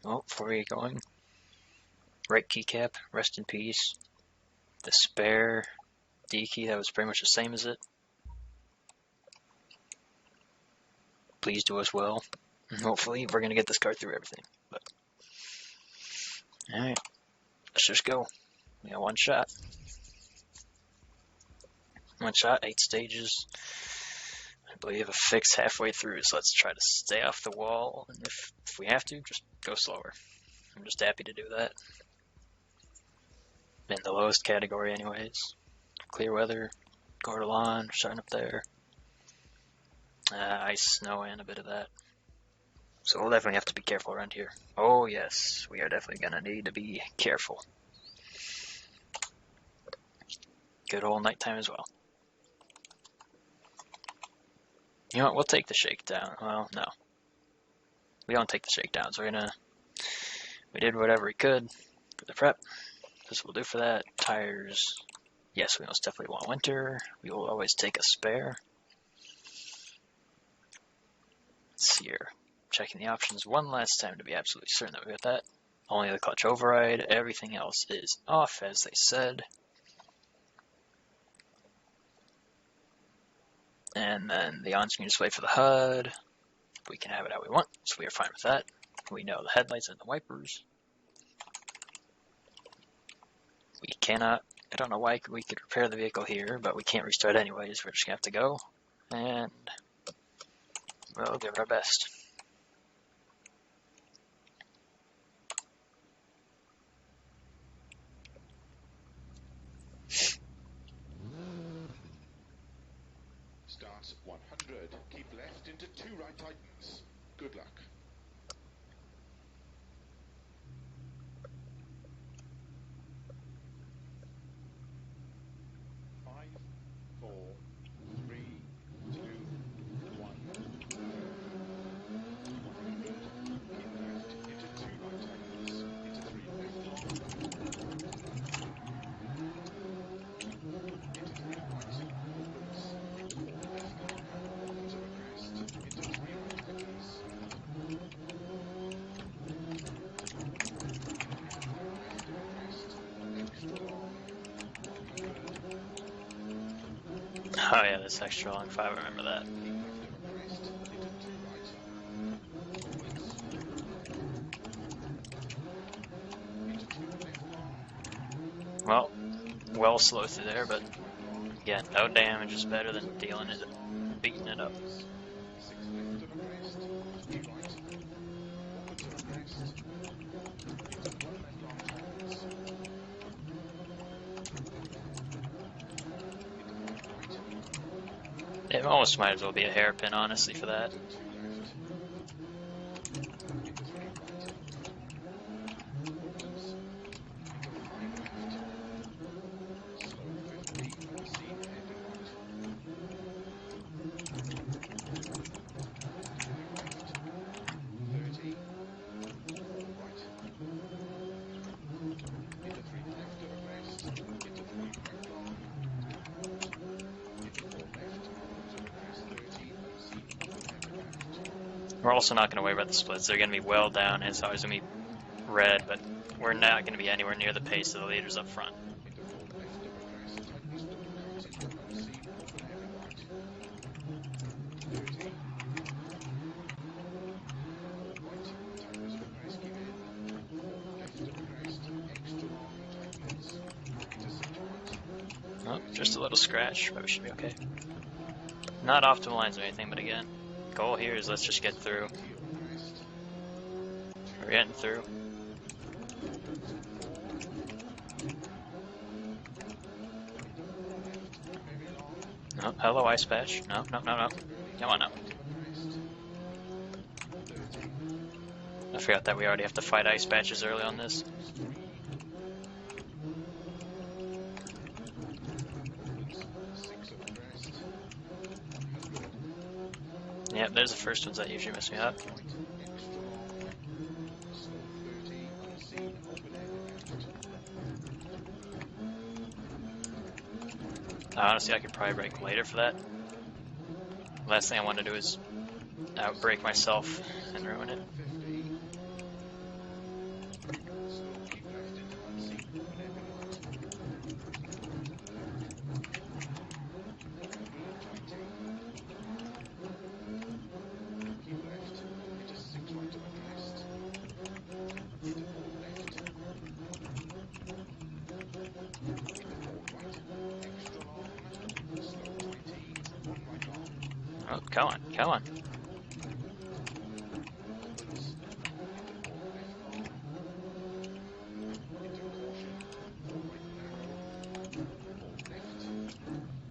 Oh, before we get going, right keycap, rest in peace. The spare D key, that was pretty much the same as it. Please do as well. Hopefully we're going to get this car through everything. But alright, let's just go. We got one shot. One shot, 8 stages. I believe a fix halfway through, so let's try to stay off the wall. And if we have to, just go slower. I'm just happy to do that. In the lowest category anyways. Clear weather, Gordelon, starting up there. Ice, snow, and a bit of that. So we'll definitely have to be careful around here. Oh yes, we are definitely going to need to be careful. Good old nighttime as well. You know what, we'll take the shakedown. Well, no. We don't take the shakedowns. We did whatever we could for the prep. This will do for that. Tires. Yes, we most definitely want winter. We will always take a spare. Let's see here. Checking the options one last time to be absolutely certain that we got that. Only the clutch override. Everything else is off, as they said. And then the on-screen display for the HUD. We can have it how we want, so we are fine with that. We know the headlights and the wipers. We cannot, I don't know why we could repair the vehicle here, but we can't restart anyways. We're just going to have to go, and we'll give it our best. Starts 100. Keep left into 2 right tightens. Good luck. 5, 4, 3, 2, 1. 100. Keep left into 2 right tightens. Into 3 left long. Into 3 right. Opens. Into 4 left long. Opens over crest. Into 3 right tightens. Left over crest. Extra long. 100. Oh yeah, this extra long 5, I remember that. Keep left over crest. Into 2 right. Opens. Into 2 left long. Well slow through there, but 6 right long. again, no damage is better than dealing it, beating it up. 6 left over crest. 3 right. Opens over crest. Into 1 left long tightens. Into 5 right. It almost might as well be a hairpin, honestly, for that. Into 2 left. Into 3 right. Opens. Into 5 left. Slow 50, unseen ahead and right. Into 5 left. 30. Right. Into 3 left over crest. Into 3 right long. Into 4 left. Opens over crest 30. Unseen open head and left. We're also not going to worry about the splits. They're going to be well down. It's always going to be red, but we're not going to be anywhere near the pace of the leaders up front. Into 4 left over crest. Tightens don't cut. Unseen open head and right. 30. 4 right. Tightens over crest. Keep in. 4 left over crest. Extra long. Tightens. Into 6 right. Oh, just a little scratch, but we should be okay. Not off to the lines or anything, but again, goal here is let's just get through. 20 over crest. We're getting through. Opens. 4. Into 4 left. Very long. No, hello, ice patch. No. Come on now. Right over crest. 30. I forgot that we already have to fight ice patches early on this. Opens 3. Opens 6 over crest. 100. Yep, there's the first ones that usually mess me up. Right. Extra long. Slow 30. Unseen. Open head and left. Honestly, I could probably brake later for that. Last thing I want to do is outbrake myself and ruin it. 50. Come on, come on. Opens into 4 left long, into caution, 4 right narrow, 4 left,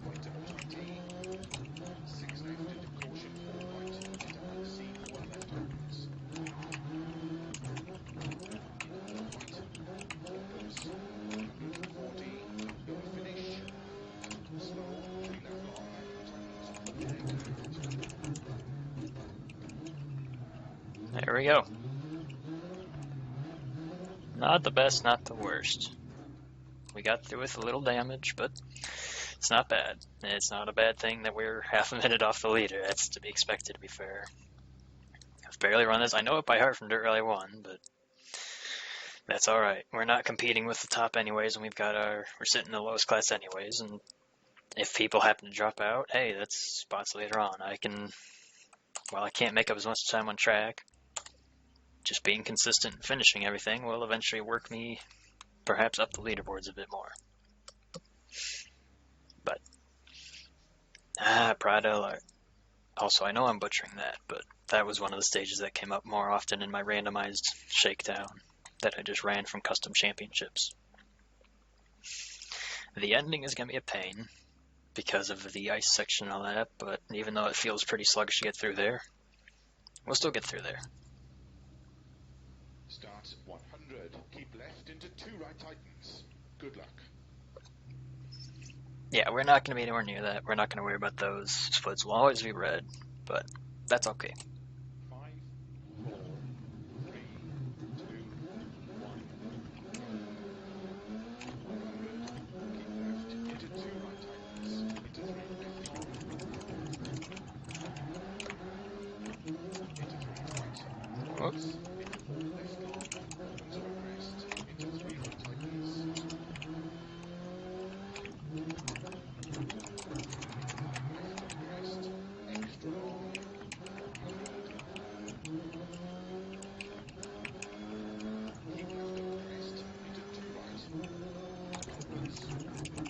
wide up tighty, 6 left into caution, 4 right, into unseen, 1 left opens, into 4 right, opens, 140, going to finish, slow, 3 left long, tightens, open egg left. There we go. Not the best, not the worst. We got through with a little damage, but it's not bad. It's not a bad thing that we're half a minute off the leader. That's to be expected, to be fair. I've barely run this. I know it by heart from Dirt Rally 1, but that's alright. We're not competing with the top anyways, and we're sitting in the lowest class anyways, and if people happen to drop out, hey, that's spots later on. I can't make up as much time on track, just being consistent and finishing everything will eventually work me perhaps up the leaderboards a bit more. But, Pride Alert. Also, I know I'm butchering that, but that was one of the stages that came up more often in my randomized shakedown that I just ran from custom championships. The ending is going to be a pain because of the ice section and all that, but even though it feels pretty sluggish to get through there, we'll still get through there. Starts at 100, keep left into 2 right tightens. Good luck. Yeah, we're not going to be anywhere near that. We're not going to worry about those. Splits will always be red, but that's okay. 5, 4, 3, 2, 1, go. 100, keep left into 2 right tightens, into 3 left long, into 3 right, opens, into 4 left long, opens over crest, into 3 right tightens, into 5 left over crest, extra long, 100, keep left over crest, into 2 right, opens, into 2 left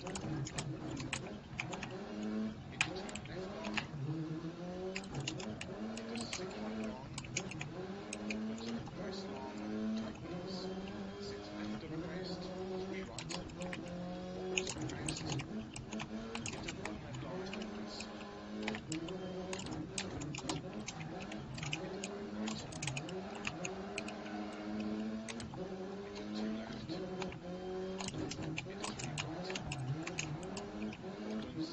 long, into 6 right long, opens over crest long, tightens, 6 left over crest, 3 right, opens over crest, into 1 left long, tightens, into 5 right, into 2 left, into 3 right, opens,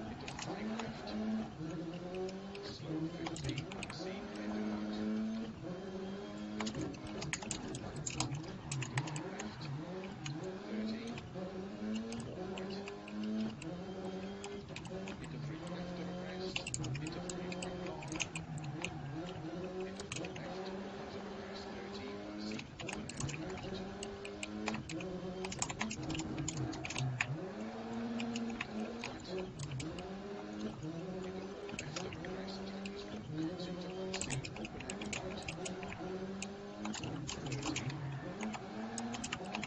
into 5 left, slow 50, unseen, head right, into 4 left, 30, 4 right, into 3 left over crest, into 3 right long, into 4 left, opens over crest, 30, unseen, open hairpin left, into 4 right, into 4 left over crest, tightens, long, into unseen, open hairpin right, 30, 4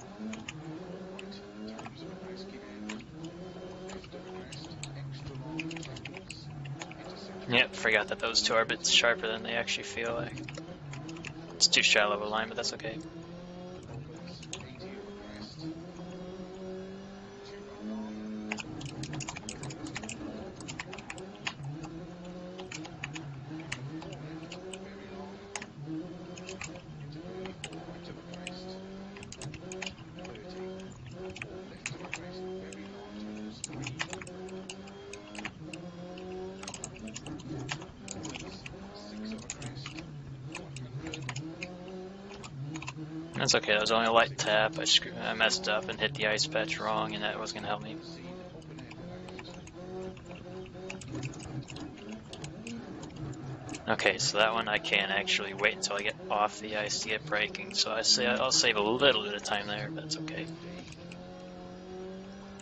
right, tightens over crest, keep in, 4 left over crest, extra long, tightens, into 6 right Yep, long, forgot that those two are a bit sharper than they actually feel like. 4 It's too right shallow of a line, tightens, but that's okay. opens, 80 over crest, 2 right long, into closed, into 4 left, very long, into 34 right over crest, 30, 4 left over crest, very long, tightens 3, opens, 6 over crest, 100, That's okay, that was only a light 6 tap. left, I messed up and hit the ice patch wrong, and that was going to help me. unseen, open hairpin left, Okay, so that one I can actually wait until I get off the ice to get braking, so I'll save a little bit of time there, but it's okay.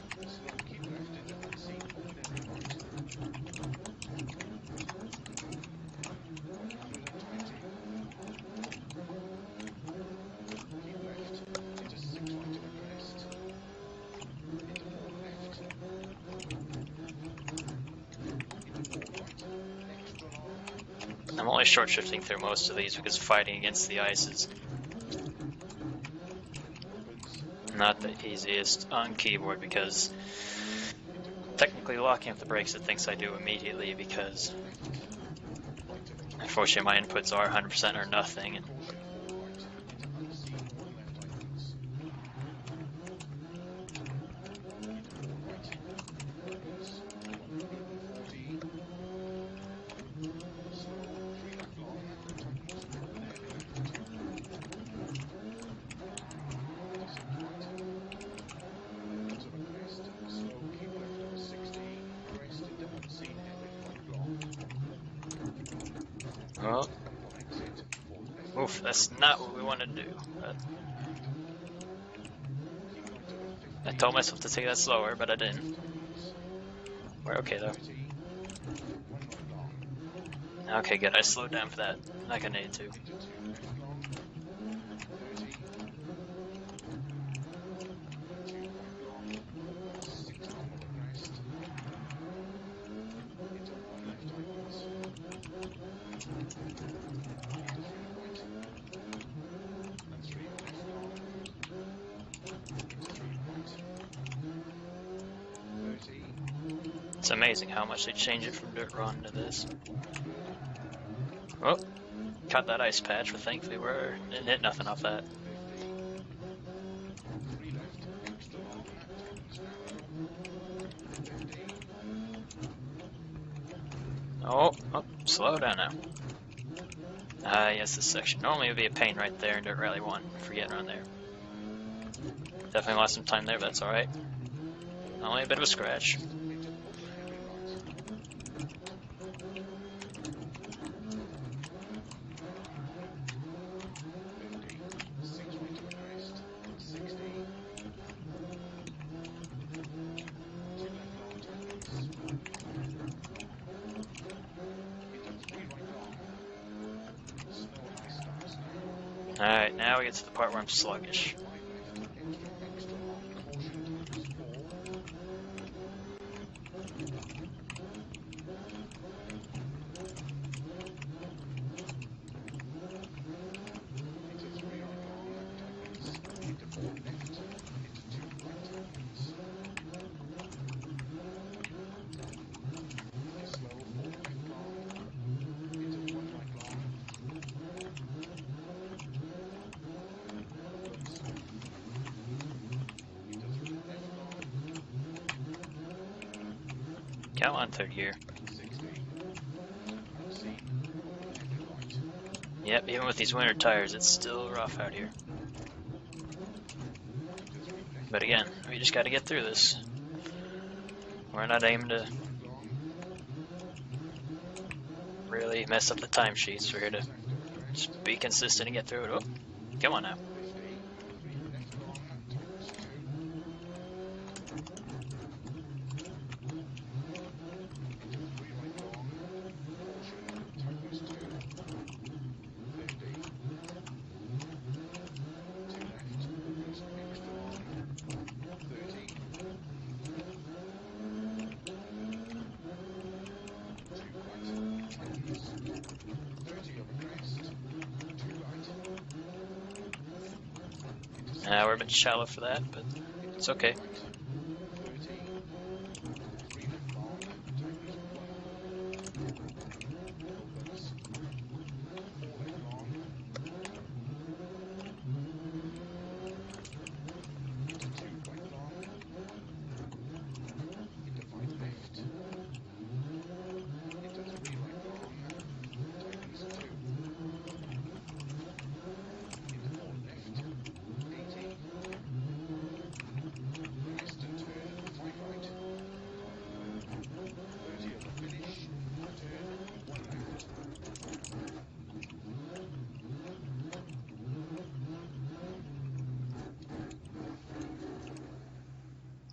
50, slow, keep left into unseen, open hairpin right, 120, keep left, into 6 right over crest, into 4 left, into 4 right, extra I'm only short shifting through most of these because fighting against the ice is not the easiest on keyboard, because technically locking up the brakes it thinks I do immediately, because unfortunately my inputs are 100% or nothing. And well, oof, that's not what we want to do. I told myself to take that slower, but I didn't. We're okay though. Okay, good. I slowed down for that, like I needed to. It's amazing how much they change it from dirt run to this. Oh, caught that ice patch, but thankfully we didn't hit nothing off that. Oh, slow down now. Yes, this section. Normally it would be a pain right there in Dirt Rally 1 for getting around there. Definitely lost some time there, but that's alright. Only a bit of a scratch. Alright, now we get to the part where I'm sluggish. Come on, third gear. Yep, even with these winter tires, it's still rough out here. But again, we just gotta get through this. We're not aiming to really mess up the timesheets. We're here to just be consistent and get through it. Oh, come on now. We're a bit shallow for that, but it's okay.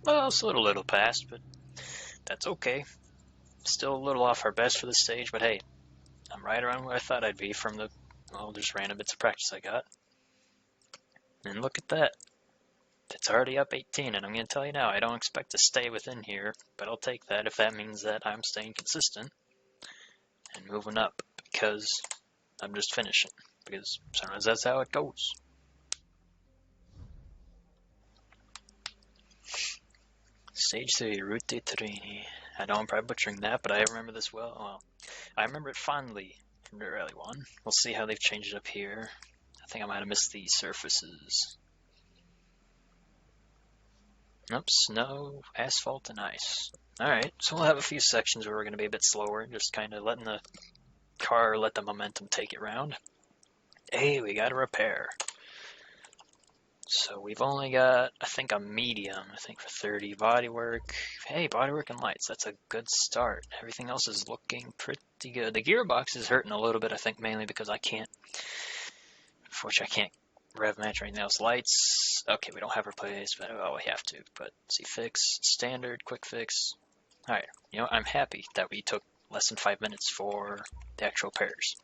Well, slowed a little past, but that's okay. Still a little off our best for this stage, but hey, I'm right around where I thought I'd be from the, well, just random bits of practice I got. And look at that. It's already up 18, and I'm going to tell you now, I don't expect to stay within here, but I'll take that if that means that I'm staying consistent and moving up, because I'm just finishing. Because sometimes that's how it goes. Stage 3, Route de Trini. I know I'm probably butchering that, but I remember this well. I remember it fondly from Dirt Rally 1. We'll see how they've changed it up here. I think I might have missed the surfaces. Nope, snow, asphalt, and ice. Alright, so we'll have a few sections where we're going to be a bit slower, just kind of letting the car let the momentum take it round. Hey, we got a repair. So we've only got, I think, a medium, I think for 30 bodywork. Hey, bodywork and lights, that's a good start. Everything else is looking pretty good. The gearbox is hurting a little bit, I think, mainly because I can't, unfortunately, I can't rev match or anything else. Lights, okay, we don't have replace, but oh, we have to. But see, fix, standard, quick fix. Alright, you know, I'm happy that we took less than 5 minutes for the actual repairs.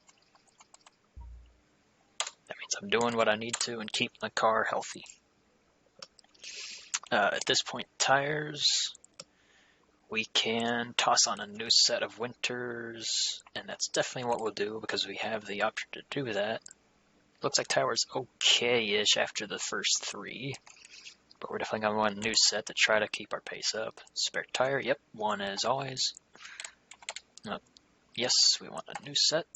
That means I'm doing what I need to and keeping the car healthy. At this point, tires, we can toss on a new set of winters, and that's definitely what we'll do because we have the option to do that. Looks like tires okay-ish after the first 3, but we're definitely going to want a new set to try to keep our pace up. Spare tire, yep, 1 as always. Yes, we want a new set.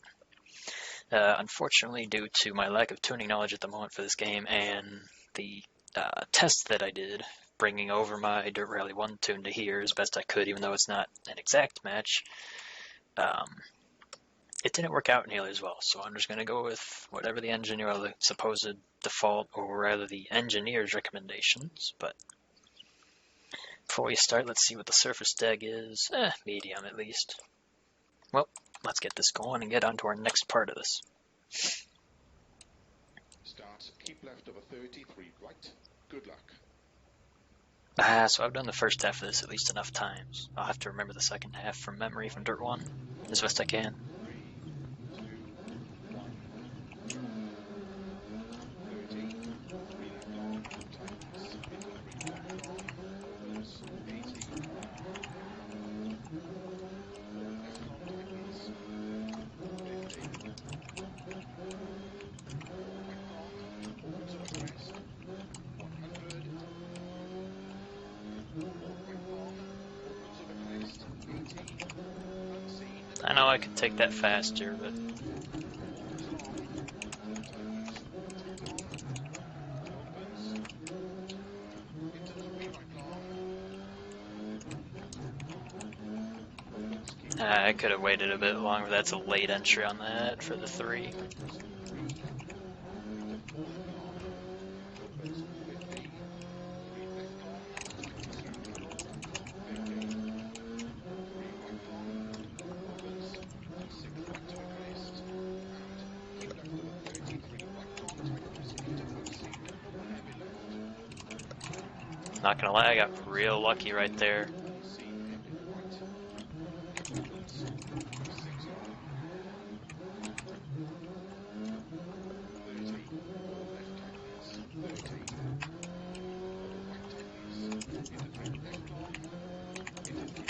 Unfortunately, due to my lack of tuning knowledge at the moment for this game and the test that I did, bringing over my Dirt Rally 1 tune to here as best I could, even though it's not an exact match, it didn't work out nearly as well. So I'm just going to go with whatever the engineer, or the supposed default, or rather the engineer's recommendations. But before we start, let's see what the surface deg is. Medium at least. Well, let's get this going and get on to our next part of this. Start, keep left over 33 right. Good luck. So I've done the first half of this at least enough times. I'll have to remember the second half from memory from Dirt 1 as best I can. 3, 2, 1, go. 30, 3 left long, tightens, into 3 left long, opens, 80, 4 left long, tightens, 50, 4 right long, opens over crest, 100, 4 right long, opens over crest, 80, unseen, I know I could take that faster, but 4 left long, tightens, tack on, opens, into 3 right long, opens, keep right I over could have waited a bit longer. That's a late entry on that for the 3. tightens, 3, into 4 left long, opens, 50, 3 left long, tightens through tunnel, 50, 3 right long, opens, 6 right over crest, and keep left over 33 right long, tightens into unseen, heavy left, Not gonna lie, I got real lucky right there. unseen, hairpin right, opens, 6 long, 30, 4 left tightens, 30, 4 right tightens, into 3 left long, into 3 right,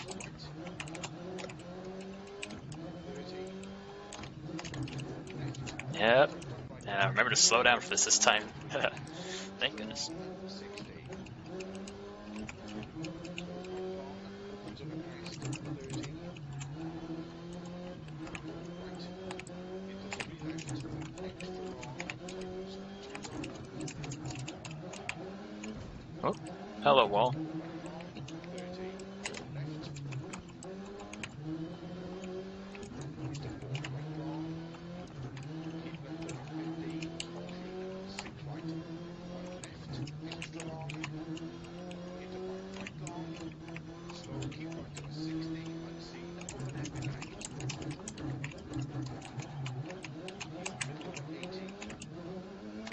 30, left, Yep. 1 right And I long, remember to slow down for this time. Thank 4 goodness. long, 60, 12 right long, opens over crest, 30, 4 right, into 3 left, extra long, tightens, 2 right, Oh, hello, wall. 4 right long, 30, 4 left, into 4 right long, keep left over 50, caution, 6 right, 5 left, extra long, into 5 right long, slow, keep right over 60, unseen, open hairpin left, keep middle over 80,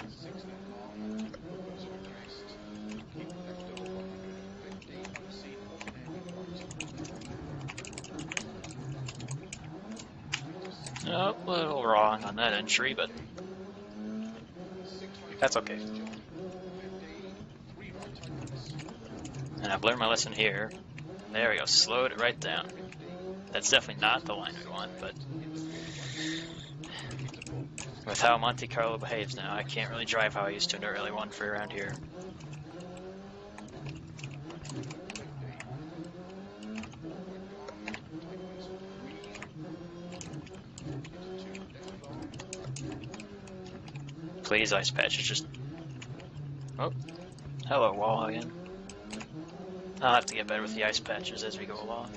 6 left long, opens over crest, keep left over 150, unseen, open hairpin right, into 6 left Oh, a long, little wrong on that entry, but 50, 6 right that's over okay. crest jump, 50, 3 right tightens, And I've learned my lesson here. There we go, slowed it right down. 50, That's definitely not 6 the over line we 6 want, but left, into 4 right, With how Monte Carlo behaves now, I can't really drive how I used to in the early one for around here. Please, ice patches, just... Oh, hello, wall again. I'll have to get better with the ice patches as we go along.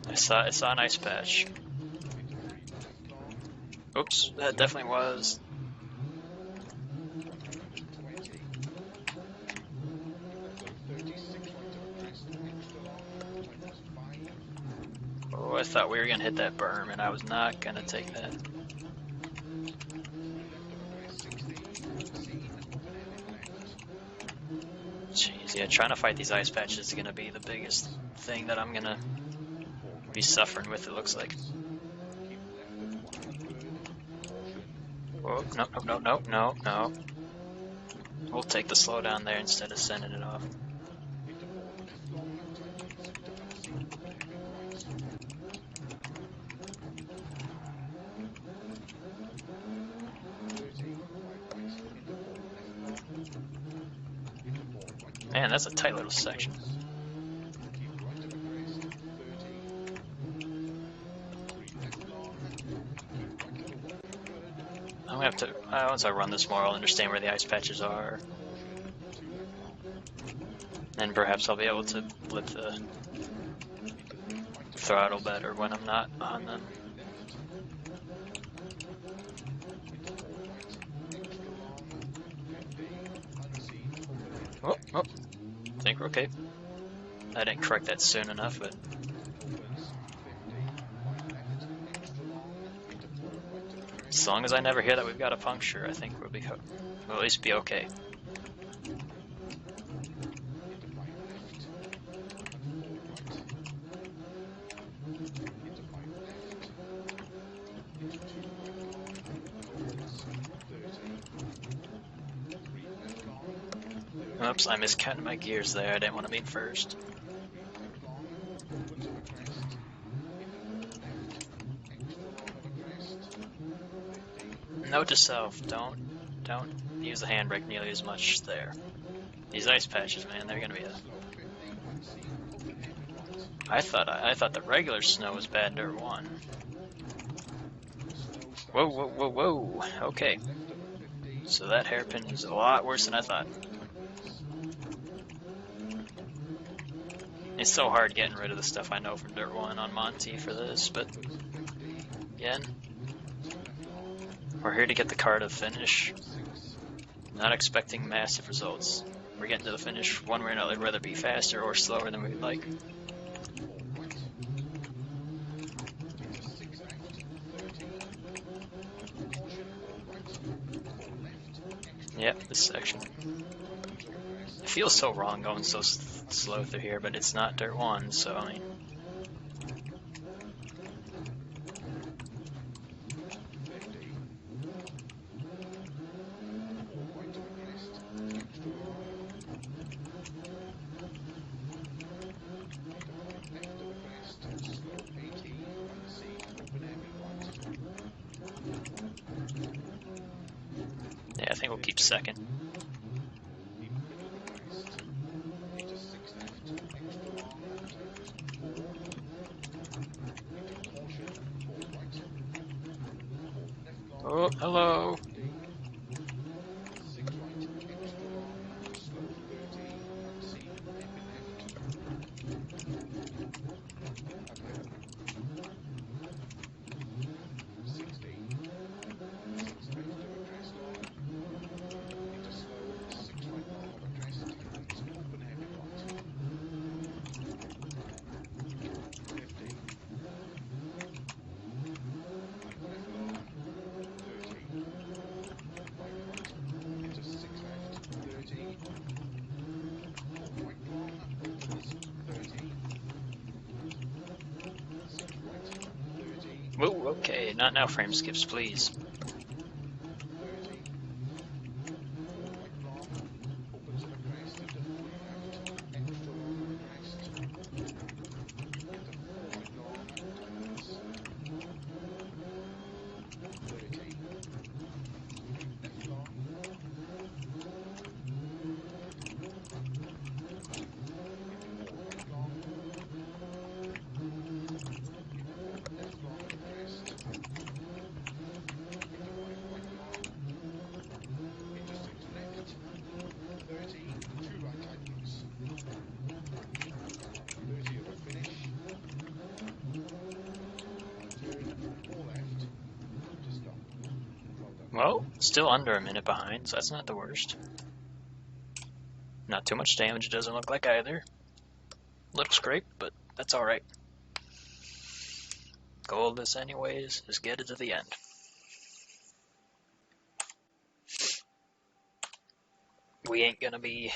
I saw an ice patch. Oops, that definitely was. Oh, I thought we were gonna hit that berm, and I was not gonna take that. Jeez, yeah, trying to fight these ice patches is gonna be the biggest thing that I'm gonna be suffering with, it looks like. Oh, no, no, no, no, no, no. We'll take the slowdown there instead of sending it off. Man, that's a tight little section. I'm gonna have to, once I run this more, I'll understand where the ice patches are. And perhaps I'll be able to flip the throttle better when I'm not on them. Oh, oh, I think we're okay. I didn't correct that soon enough, but... As long as I never hear that we've got a puncture, I think we'll at least be okay. Oops, I miscounted my gears there. I didn't want to be first. Note to self, don't use the handbrake nearly as much there. These ice patches, man, they're gonna be a... I thought the regular snow was bad dirt 1. Whoa, whoa, whoa, whoa. Okay. So that hairpin is a lot worse than I thought. It's so hard getting rid of the stuff I know from Dirt 1 on Monty for this, but again, we're here to get the car to finish. Not expecting massive results. We're getting to the finish one way or another, whether it be faster or slower than we'd like. Yep, this section. It feels so wrong going so slow through here, but it's not Dirt 1, so I mean... Yeah, I think we'll keep second. Oh, hello. Whoa, okay, not now frame skips, please. Well, still under a minute behind, so that's not the worst. Not too much damage, it doesn't look like either. Little scrape, but that's alright. Goal of this anyways is get it to the end. We ain't gonna be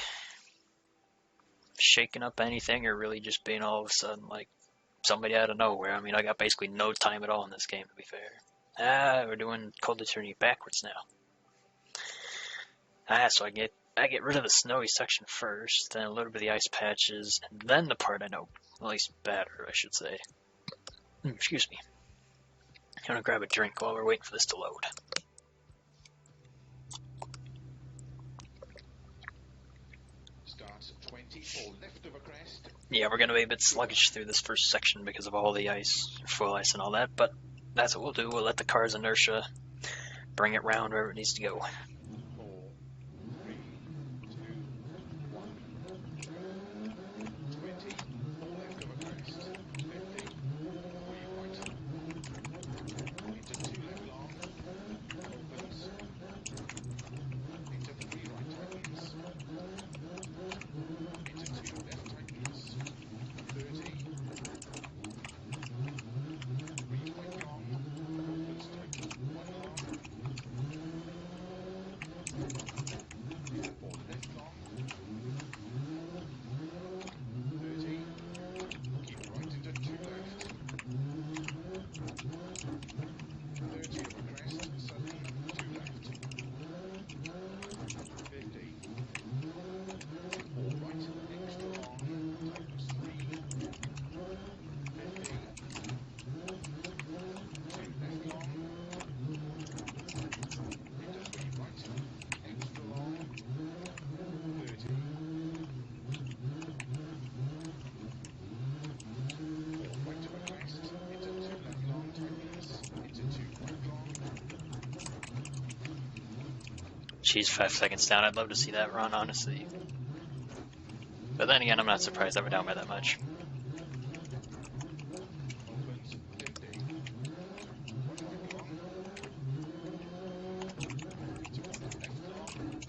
shaking up anything or really just being all of a sudden like somebody out of nowhere. I mean, I got basically no time at all in this game, to be fair. We're doing cold eternity backwards now. So I get rid of the snowy section first, then a little bit of the ice patches, and then the part I know at least better, I should say. Excuse me. I'm gonna grab a drink while we're waiting for this to load. Starts 24 left of a crest. Yeah, we're gonna be a bit sluggish through this first section because of all the ice, full ice and all that, but that's what we'll do. We'll let the car's inertia bring it round wherever it needs to go. 4, 3, 2, 1, go. 20, 4 left of a crest. 50, 3 right. Into 2 left long. Opens. Into 3 right tightens. Into 2 left tightens. 30. 3 right long. Opens tightens 1 long. 4 left long. 30. Keep right into 2 left. 30 of a crest, sudden 2 left. 50. 4 right, extra long, tightens 3. 50. 2 left long. Into 3 right, extra long. 30. 4 right of a crest, into 2 left long, tightens. Into 2 right long. She's 5 seconds down. I'd love to see that run, honestly. But then again, I'm not surprised that we're down by that much. Opens 50. 1 right long. Into 1 left long.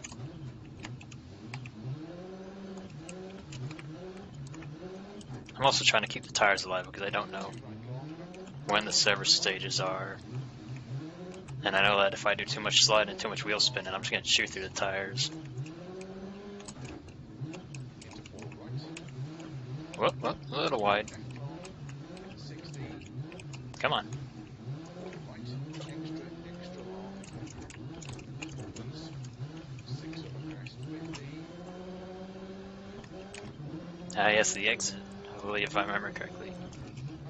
I'm also trying to keep the tires alive because I don't Into know 2 right long. when the service stages are. And I know that if I do too much sliding and too much wheel spinning, I'm just going to chew through the tires. Into 4 right. Whoop, whoop, a little wide. Left long. 60. Come on. 4 right. Extra long. Opens. 6 of a crest. 50. Yes, the exit. Hopefully, if I remember correctly.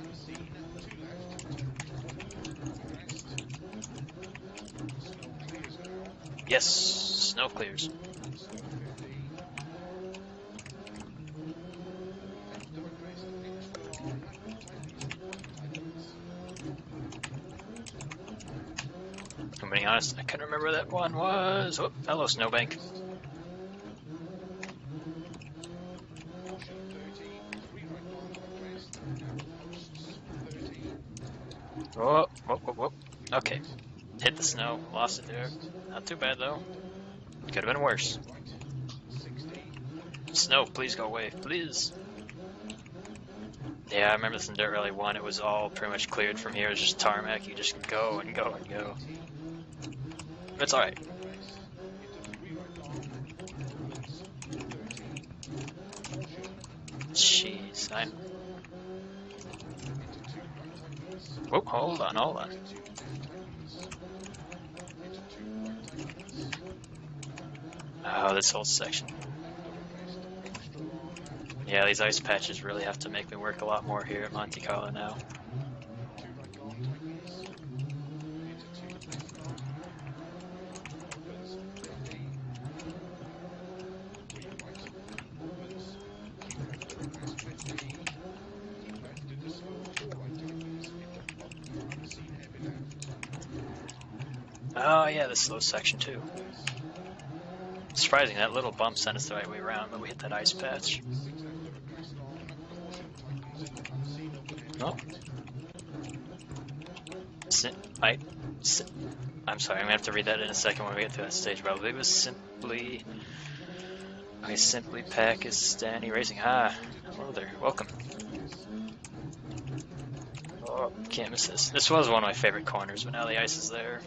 Unseen. 2 left. Crest. Snow clears now. Yes, snow clears. Snow 50. 4 left of a crest. Extra long. Tightens. I'm being honest, I couldn't remember where that one was. Oh, hello, snowbank. Caution 30. 3 right long of a crest. Now posts 30. Whoa, whoop, whoop, whoop. 3 Okay, right. hit the snow, lost it there. Not too bad, though. Could have been worse. 4 right. 60. Snow, please go away, please. Yeah, I remember this in Dirt Rally 1. It was all pretty much cleared from here. It was just tarmac. You just go and go and go. 80. It's alright. Crest. Into 3 right long. Opens 30. Caution. Jeez, I'm... Into 2 right tightens. Whoop, hold on. Into 2 left tightens. Into 2 right tightens. Oh, this whole section. 4 left of a crest. Extra long. Yeah, these ice patches really have to make me work a lot more here at Monte Carlo now. 2 right long tightens. Into 2 left long. Opens 50. 3 right. Opens. Keep left of a crest 50. Keep left into slow 4 right tightens. Into unseen heavy left. Oh, yeah, this slow section too. Surprising, that little bump sent us the right way around, but we hit that ice patch. 6 left of a crest long. Caution tightens into unseen open heavy Oh. right. Right. I'm sorry, I'm gonna have to read that in a second when we get to that stage. But I believe it was simply Pakistani Racing. Ah, hello there, welcome. Oh, can't miss this. This was one of my favorite corners, but now the ice is there.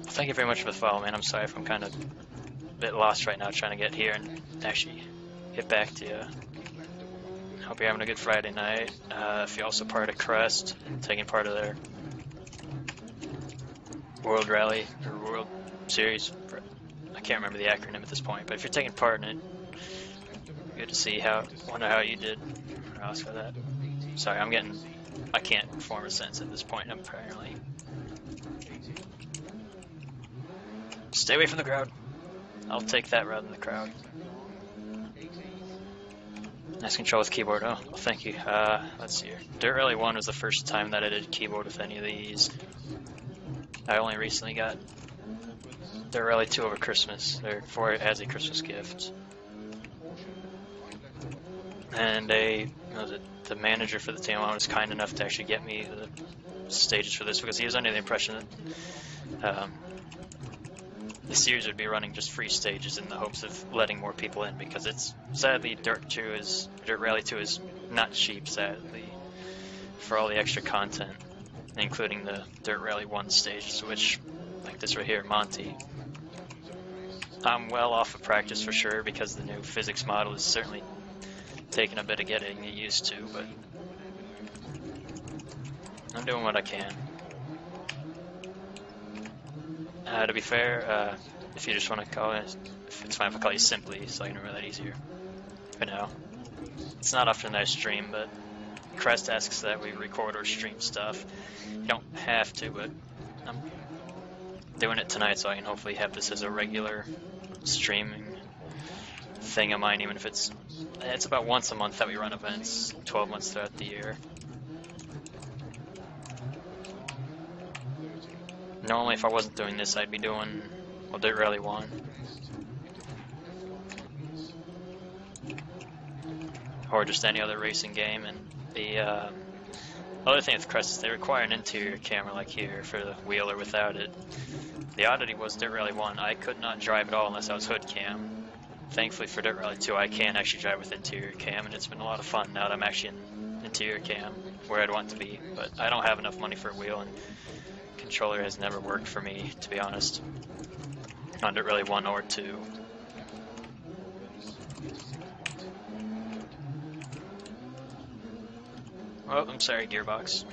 Thank you very much for the follow, man. I'm sorry if I'm kind of a bit lost right now trying to get here and actually get back to you. Hope you're having a good Friday night. If you're also part of Crest, taking part of their World Rally or World Series, I can't remember the acronym at this point, but if you're taking part in it, good to see wonder how you did. Or else for that. Sorry, I can't form a sentence at this point, apparently. Stay away from the crowd. I'll take that rather than the crowd. Nice control with keyboard. Oh, well, thank you. Let's see here. Dirt Rally 1 was the first time that I did keyboard with any of these. I only recently got Dirt Rally 2 over Christmas, or for it as a Christmas gift. And the manager for the team was kind enough to actually get me the stages for this because he was under the impression that the series would be running just free stages in the hopes of letting more people in, because it's sadly Dirt Rally 2 is not cheap, sadly, for all the extra content, including the Dirt Rally 1 stages, which, like this right here, Monty, I'm well off of practice for sure, because the new physics model is certainly taking a bit of getting used to, but I'm doing what I can. To be fair, if you just want to call it, if it's fine if I call you Simply, so I can remember that easier. For now. It's not often that I stream, but Crest asks that we record or stream stuff. You don't have to, but I'm doing it tonight, so I can hopefully have this as a regular streaming thing of mine, even if it's about once a month that we run events, 12 months throughout the year. Normally, if I wasn't doing this, I'd be doing, well, Dirt Rally 1. Or just any other racing game. And the other thing with Crest is they require an interior camera like here for the wheel or without it. The oddity was Dirt Rally 1, I could not drive at all unless I was hood cam. Thankfully for Dirt Rally 2, I can actually drive with interior cam, and it's been a lot of fun now that I'm actually in interior cam, where I'd want to be. But I don't have enough money for a wheel, and controller has never worked for me, to be honest, on Dirt Rally 1 or 2. Oh, I'm sorry, Gearbox.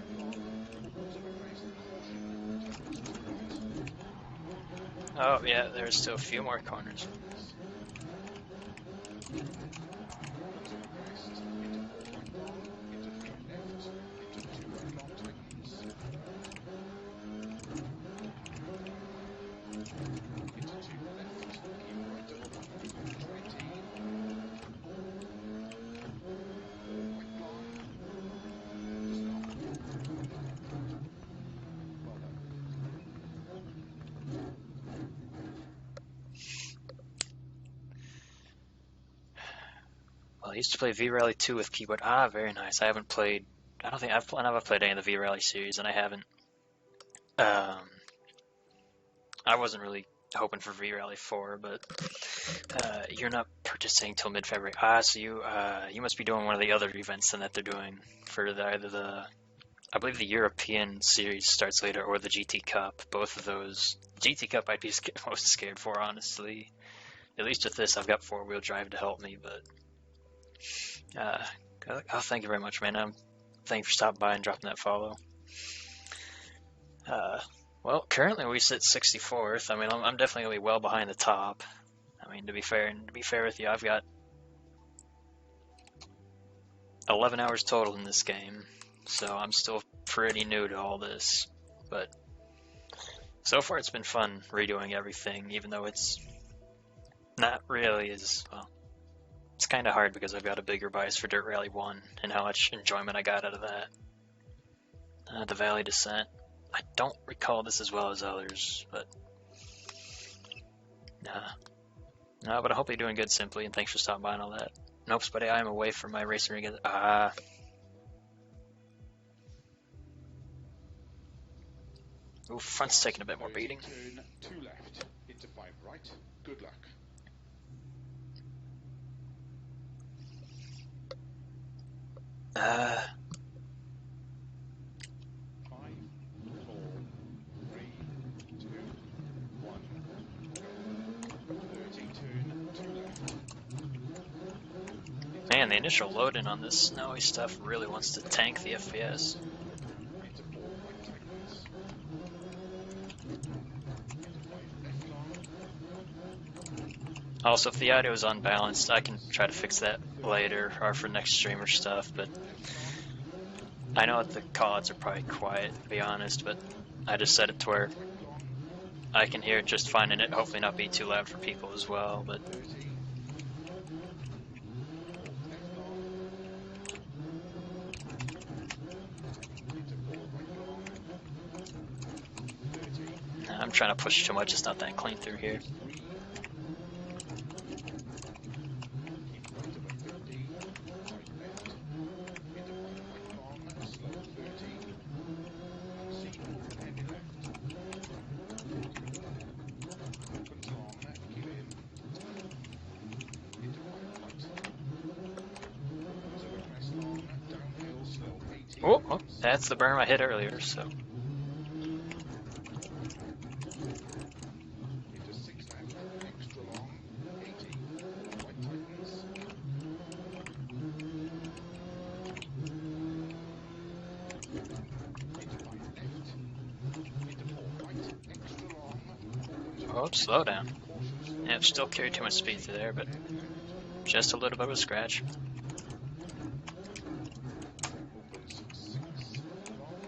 Oh, yeah, there's still a few more corners. Well, I used to play V-Rally 2 with keyboard. Ah, very nice. I don't think I've never played any of the V-Rally series, and I haven't. I wasn't really hoping for V-Rally 4, but you're not participating till mid-February. Ah, so you must be doing one of the other events than that they're doing for either the, I believe the European series starts later, or the GT Cup. Both of those. GT Cup I'd be most scared for, honestly. At least with this, I've got four-wheel drive to help me, but oh, thank you very much, man. Thank you for stopping by and dropping that follow. Well, currently we sit 64th. I mean, I'm definitely gonna be well behind the top. I mean, to be fair with you, I've got 11 hours total in this game, so I'm still pretty new to all this. But so far, it's been fun redoing everything, even though it's not really as well. It's kind of hard because I've got a bigger bias for Dirt Rally 1 and how much enjoyment I got out of that. The valley descent. I don't recall this as well as others, but no, but I hope you're doing good, Simply, and thanks for stopping by and all that. Nope, buddy, I am away from my racing rig. Ooh, front's taking a bit more beating. Turn 2 left, into 5 right. Good luck. 5, 4, 3, 2, 1, go. 30, turn 2 left. Man, the initial load-in on this snowy stuff really wants to tank the FPS. Into 4 right tightens. Into 5 left long. Also, if the audio is unbalanced, I can try to fix that later or for next stream or stuff, but I know that the callouts are probably quiet, to be honest, but I just set it to where I can hear it just fine and it hopefully not be too loud for people as well, but 30. Left long. Into 4 right long. 30. I'm trying to push too much, it's not that clean through here. 3. Keep right over 50. 5 left. Into 5 right long. Slow 30. See open heavy left. Opens long. Keep in. Into 5 right. Opens over crest long. Downhill slow 80. Oh, that's the berm I hit earlier, so. Into 6 left. Extra long. 80. Right tightens. Into 5 left. Into 4 right. Extra long. Opens Oh, slow down. cautious. Yeah, still carry too much speed through there, but just a little bit of a scratch. Opens 6 long.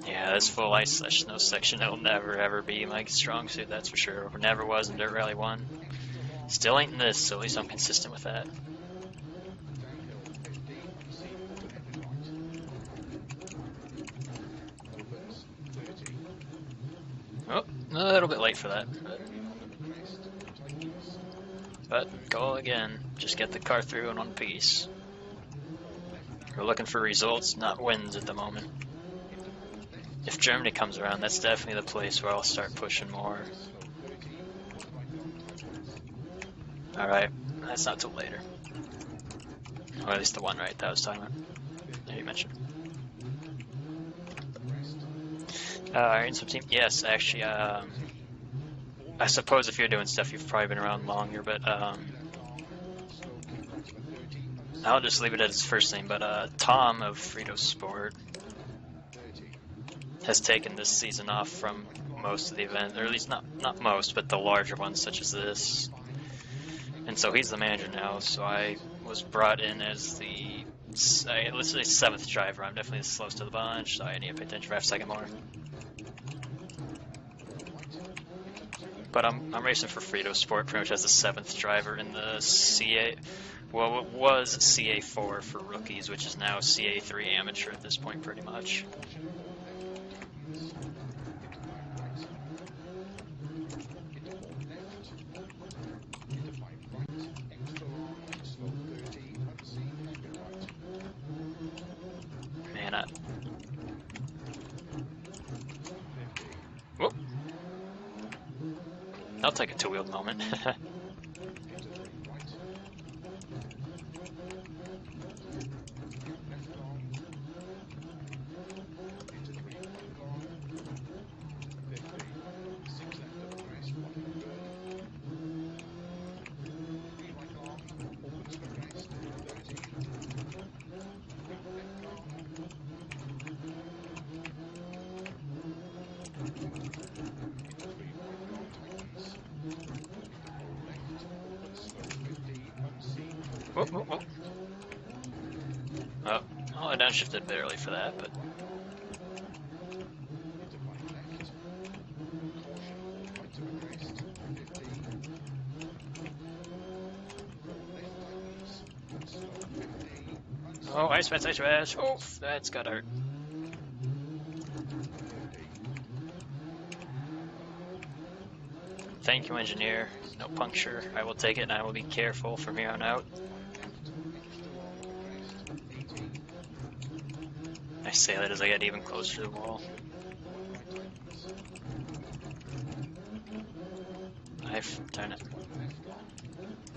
Yeah, this full ice / snow section, it'll never ever be my strong suit, that's for sure. It never was in Dirt Rally 1. Extra long. Still ain't in this, so at least I'm consistent with that. Downhill 50. See open heavy right. Opens 30. Oh, a little bit late for that, Very long over crest. Tightens. but go again. Just get the car through in one piece. Left We're narrow. looking for results, not wins at the moment. Into 4 left. If Germany comes around, that's definitely the place where I'll start pushing more. Slow 30. Right long tightens. Alright, that's not till later. Or at least the one right that I was talking about. That you mentioned. Crest. In some team, yes, actually, I suppose if you're doing stuff, you've probably been around longer, but Left long. Slow keep right over 30. I'll just leave it as his first name, but Tom of Frito Sport 30. has taken this season off from most of the events, or at least not most, but the larger ones such as this. And so he's the manager now, so I was brought in as the, let's say, 7th driver. I'm definitely the slowest of the bunch, so I need to pay attention for a second more. But I'm racing for Frito Sport, pretty much as the 7th driver in the CA, well, it was CA4 for rookies, which is now CA3 amateur at this point, pretty much. Man, whoop. I'll take a two-wheeled moment. Whoop, whoop, whoop. Oh, I downshifted a bit early for that, but oh, ice patch, ice patch. Oh, that's gotta hurt. Thank you, engineer. No puncture. I will take it and I will be careful from here on out. I say that as I get even closer to the wall. Darn it.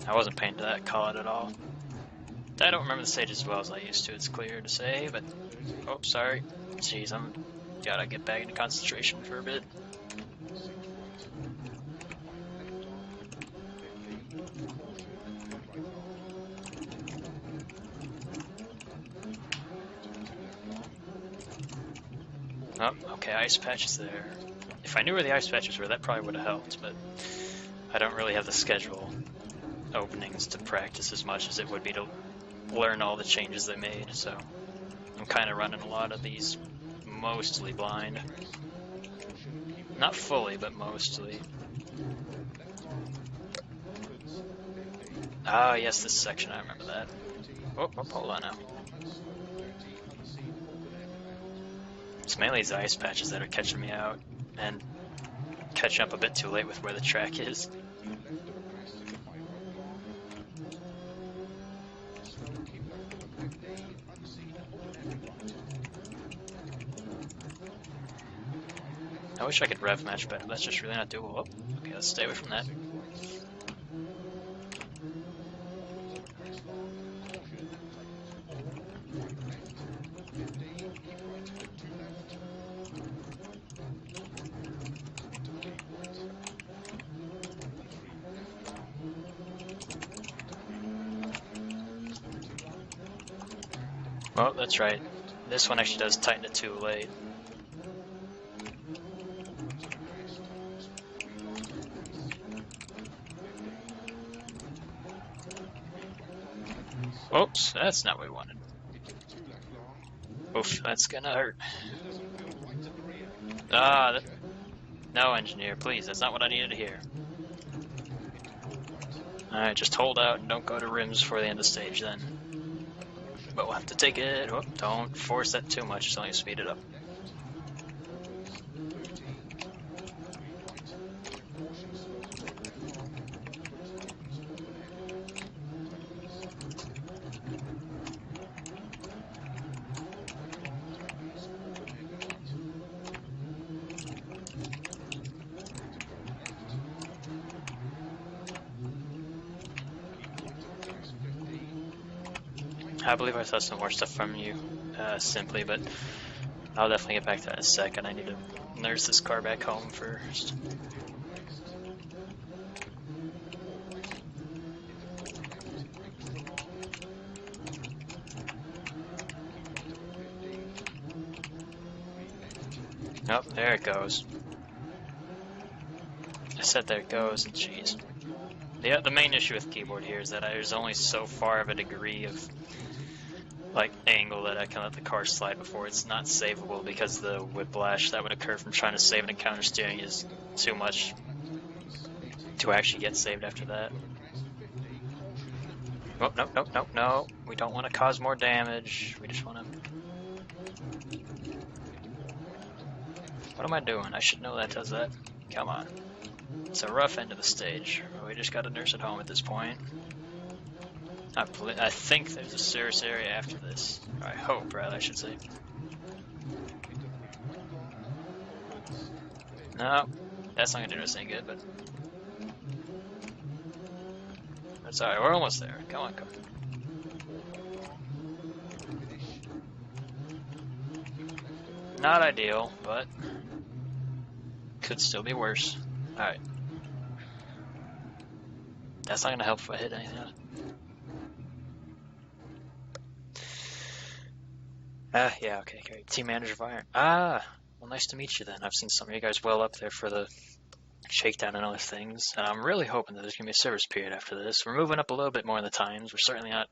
I wasn't paying to that call at all. I don't remember the stage as well as I used to, it's clear to say, but... Oh, sorry. Jeez, I'm... Gotta get back into concentration for a bit. Oh, okay, ice patches there. If I knew where the ice patches were, that probably would have helped, but I don't really have the schedule openings to practice as much as it would be to learn all the changes they made, so I'm kind of running a lot of these mostly blind. Not fully, but mostly. Ah, yes, this section, I remember that. Oh, hold on now. It's mainly these ice patches that are catching me out, and catching up a bit too late with where the track is. I wish I could rev match better, that's just really not doable. Oh, okay, let's stay away from that. Oh, that's right. This one actually does tighten it too late. Oops, that's not what we wanted. Oof, that's gonna hurt. Ah, no, engineer, please, that's not what I needed to hear. Alright, just hold out and don't go to rims before the end of the stage then. But we'll have to take it. Oh, don't force that too much, it's only gonna speed it up. I believe I saw some more stuff from you, simply, but I'll definitely get back to that in a second. I need to nurse this car back home first. Oh, there it goes. I said there it goes, and jeez. The main issue with keyboard here is that there's only so far of a degree of like angle that I can let the car slide before it's not savable, because the whiplash that would occur from trying to save an encounter steering is too much to actually get saved after that. Oh, no. We don't want to cause more damage. We just want to... What am I doing? I should know that does that. Come on. It's a rough end of the stage. We just got to nurse it home at this point. I think there's a serious area after this. Or I hope, rather, I should say. No, that's not going to do us any good, but... That's alright, we're almost there. Come on. Not ideal, but... could still be worse. Alright. That's not going to help if I hit anything else. Yeah, okay, great. Team manager of Iron. Ah, well, nice to meet you then. I've seen some of you guys well up there for the shakedown and other things, and I'm really hoping that there's going to be a service period after this. We're moving up a little bit more in the times. We're certainly not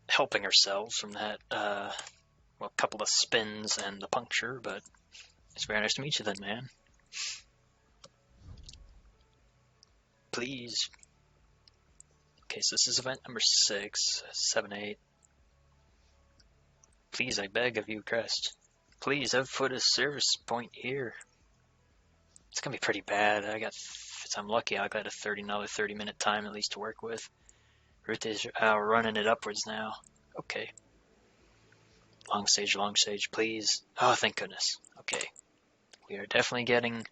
helping ourselves from that, well, couple of spins and the puncture, but it's very nice to meet you then, man. Please. Okay, so this is event number 6, 7, 8. Please, I beg of you, Crest. Please, have put a service point here. It's gonna be pretty bad. I got If I'm lucky, I'll get another 30-minute time at least to work with. Route is running it upwards now. Okay. Long stage, please. Oh, thank goodness. Okay. We are definitely getting...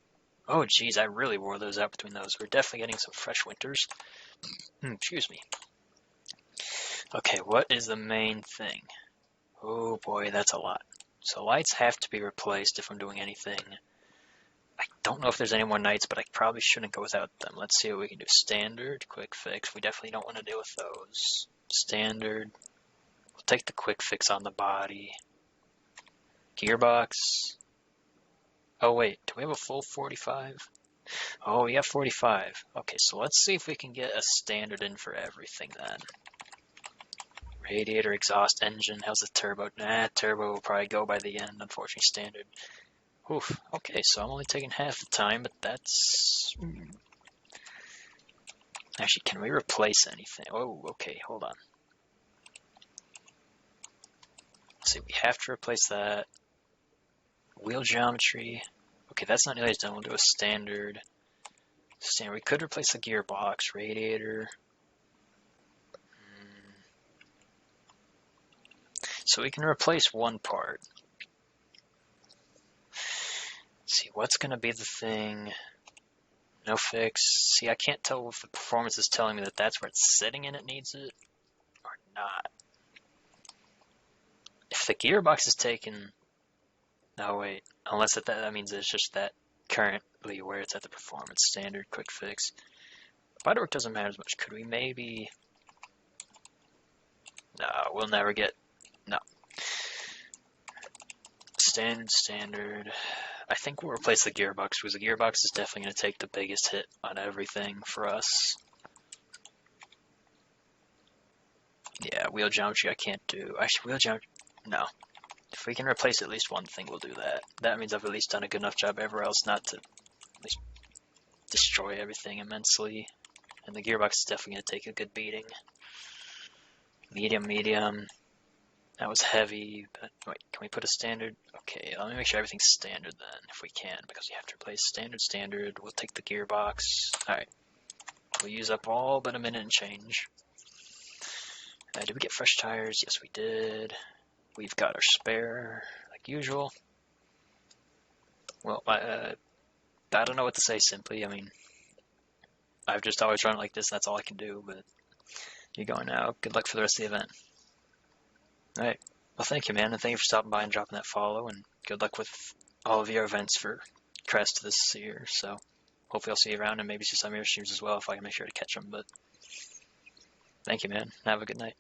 Oh, geez, I really wore those out between those. We're definitely getting some fresh winters. Excuse me. Okay, what is the main thing? Oh boy, that's a lot. So lights have to be replaced if I'm doing anything. I don't know if there's any more nights, but I probably shouldn't go without them. Let's see what we can do. Standard, quick fix. We definitely don't want to deal with those. Standard. We'll take the quick fix on the body. Gearbox. Oh wait, do we have a full 45? Oh, we have 45. Okay, so let's see if we can get a standard in for everything then. Radiator, exhaust, engine. How's the turbo? Nah, turbo will probably go by the end. Unfortunately, standard. Oof. Okay, so I'm only taking half the time, but that's... Actually, can we replace anything? Oh, okay, hold on. Let's see, we have to replace that. Wheel geometry. Okay, that's not nearly as done. We'll do a standard. Standard. We could replace the gearbox, radiator. So we can replace one part. Let's see, what's going to be the thing? No fix. See, I can't tell if the performance is telling me that that's where it's sitting and it needs it or not. If the gearbox is taken... No, wait. Unless that means it's just that currently where it's at the performance. Standard, quick fix. Body work doesn't matter as much. Could we maybe... No, we'll never get... No. Standard. I think we'll replace the gearbox because the gearbox is definitely going to take the biggest hit on everything for us. Yeah, wheel geometry I can't do. Actually, wheel geometry... No. If we can replace at least one thing, we'll do that. That means I've at least done a good enough job everywhere else not to at least destroy everything immensely. And the gearbox is definitely going to take a good beating. Medium. That was heavy, but wait, can we put a standard? Okay, let me make sure everything's standard then, if we can, because we have to replace standard. We'll take the gearbox. Alright. We'll use up all but a minute and change. Did we get fresh tires? Yes, we did. We've got our spare, like usual. Well, I don't know what to say simply. I mean, I've just always run it like this, that's all I can do, but you're going now. Good luck for the rest of the event. Alright, well thank you man, and thank you for stopping by and dropping that follow, and good luck with all of your events for Crest this year, so hopefully I'll see you around and maybe see some of your streams as well if I can make sure to catch them, but thank you man, have a good night.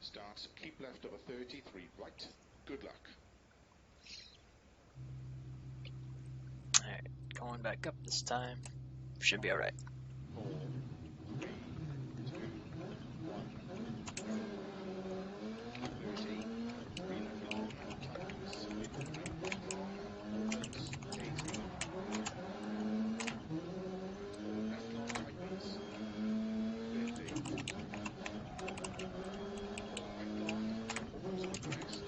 Start, keep left over 30, 3 right, good luck. Alright, going back up this time, should be alright. 4, 3, 2, 1, go. 30, re-left long, tightens, left long, opens, 80, left long, tightens, 50, 4 right long, opens over crest,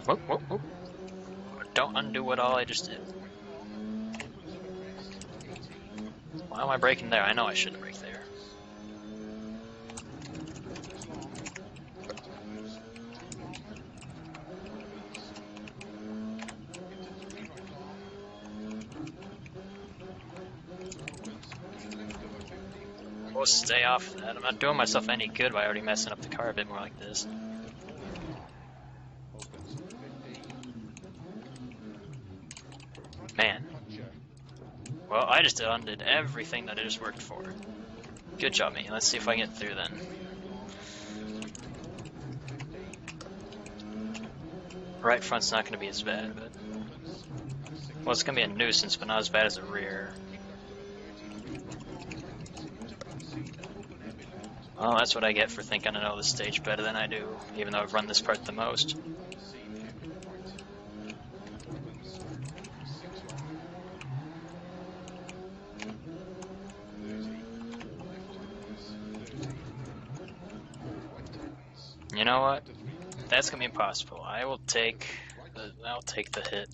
Whoa. Don't undo what all I just did. right long, opens over crest, 80, Why am I braking there? I know I shouldn't brake there. left long, tightens, 2 long, opens, into 3 right long, opens, keep left over 50, 4 right We'll long, stay off that. I'm not doing myself any good by already messing up the car a bit more like this. into 4 right long, opens, 50, Man. puncher, Well, I just undid everything that I just worked for. Good job, me. Let's see if I can get through then. 3 left long, into 3 right, 50, Right front's not going to be as bad, but... opens, Well, it's going to be a nuisance, but not as bad as the rear. keep left over 30, 3 right long, tightens, into crossing, open heavy left, Well, that's what I get for thinking I know the stage better than I do, even though I've run this part the most. unseen hairpin right, opens, 6 long, 30, left tightens, 30, 4 right tightens, You know what? into 3 left, That's going to be impossible. I'll take right, the hit.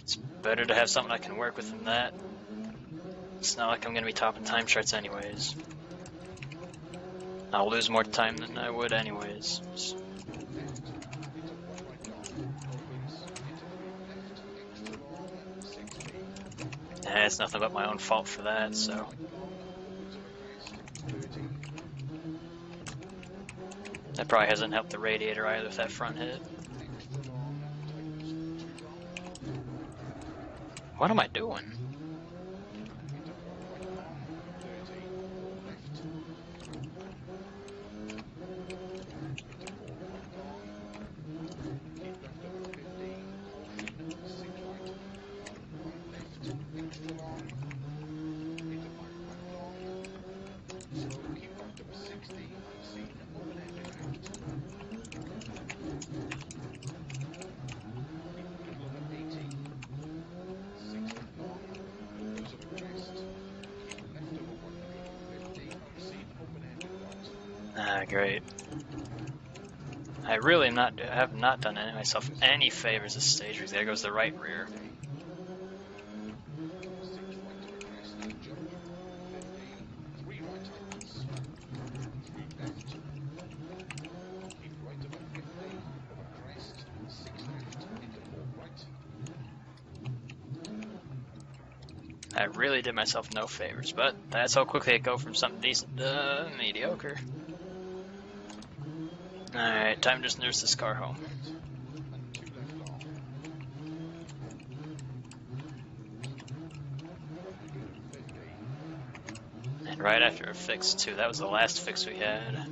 It's better to have something I can work with than that. It's not like I'm going to be topping time charts anyways. I'll lose more time than I would anyways. Left into one right long, opens into three left, extra long, 60. It's nothing but my own fault for that, so. Right long, opens over crest, 30. That probably hasn't helped the radiator either with that front hit. Extra long, tightens 2 long. What am I doing? Into 4 right long, 30. 4 left. Into 4 right long. Keep left over 50. Caution, 6 right. 5 left. Extra long. Into 5 right long. Slow, keep right over 60. Unseen, open-ended left. Keep middle over 80. 6 left long. Opens over crest. Keep left over 150. Unseen, open-ended right. Great. I really have not done myself any favors this stage because there goes the right rear. 6 right over crest, jump, 50, 3 right tightens, 3 left, keep right over 50, over crest, 6 left, into 4 right, I really did myself no favors, but that's how quickly it go from something decent to mediocre. Alright, time to just nurse this car home. left, and 2 left long, 150, And right after a fix too, that was the last fix we had.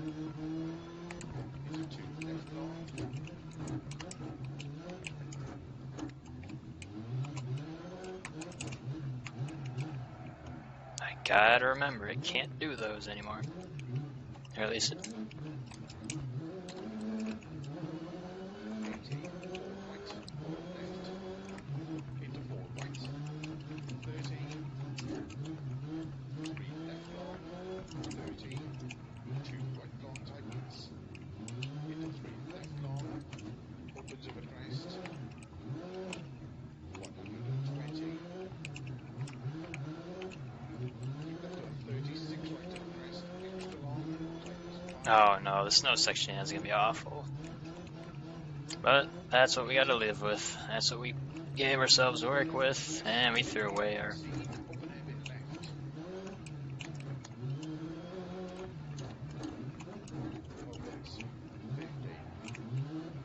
into 2 left long, I gotta remember, it can't do those anymore. Or at least, 80, 4 right, left, into 4 right, 30, 3 left long, 30, 2 right long tightens, into 3 left long, opens over crest, 120, keep left over 30, 6 right over crest, extra long, tightens 5, oh no, the snow section is gonna be awful. But that's what we gotta live with. That's what we gave ourselves work with, and we threw away our... unseen, open-ended left, opens, 50,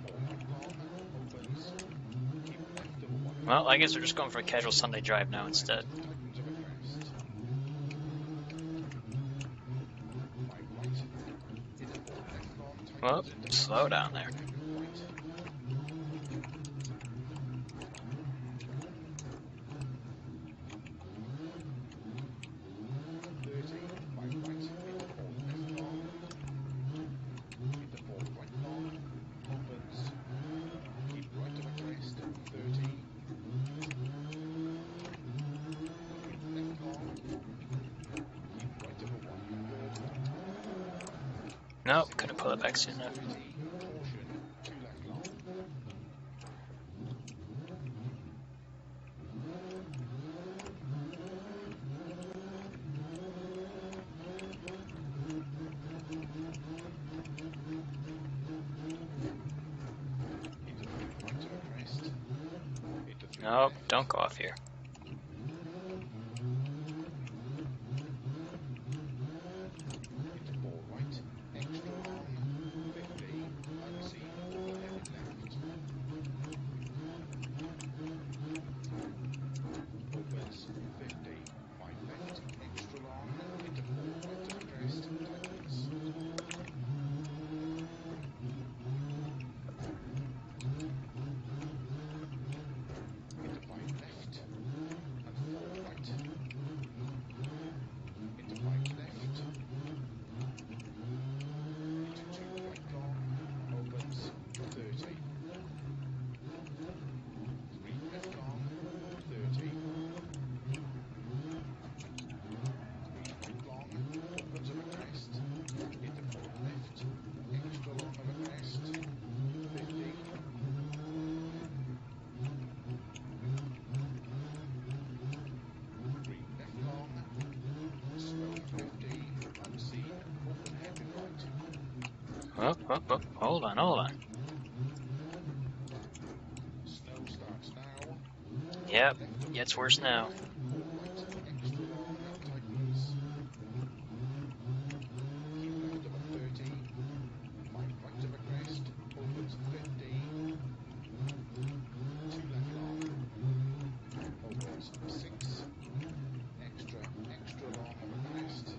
4 right long, opens, keep left over Well, I guess 150, we're just going for a casual Sunday drive now 4 instead. left, tightens over crest, 5 right, into 4 left long, Well, tightens into slow unseen, down there. open-ended right, thirty, 5 right, into 4 left long, into 4 right long, opens, keep right over crest, 30, 3 left long, keep right over 100, Nope, 6 couldn't pull it long, back soon enough. 30, caution, 2 left long, into 3 right over crest, into 3 Nope, left, don't go off here. into 4 right, extra long, 50, unseen, open-ended left, opens, 50, 5 left, extra long, into 4 right over crest, tightens, into 5 left, Oh, oh, oh, hold on, hold on. Snow starts now. Yep, gets worse now. 4 right, extra long, tightens. Keep left of a 30. 5 right of a crest, opens 50. 2 left long. Opens 6. Extra long of a crest.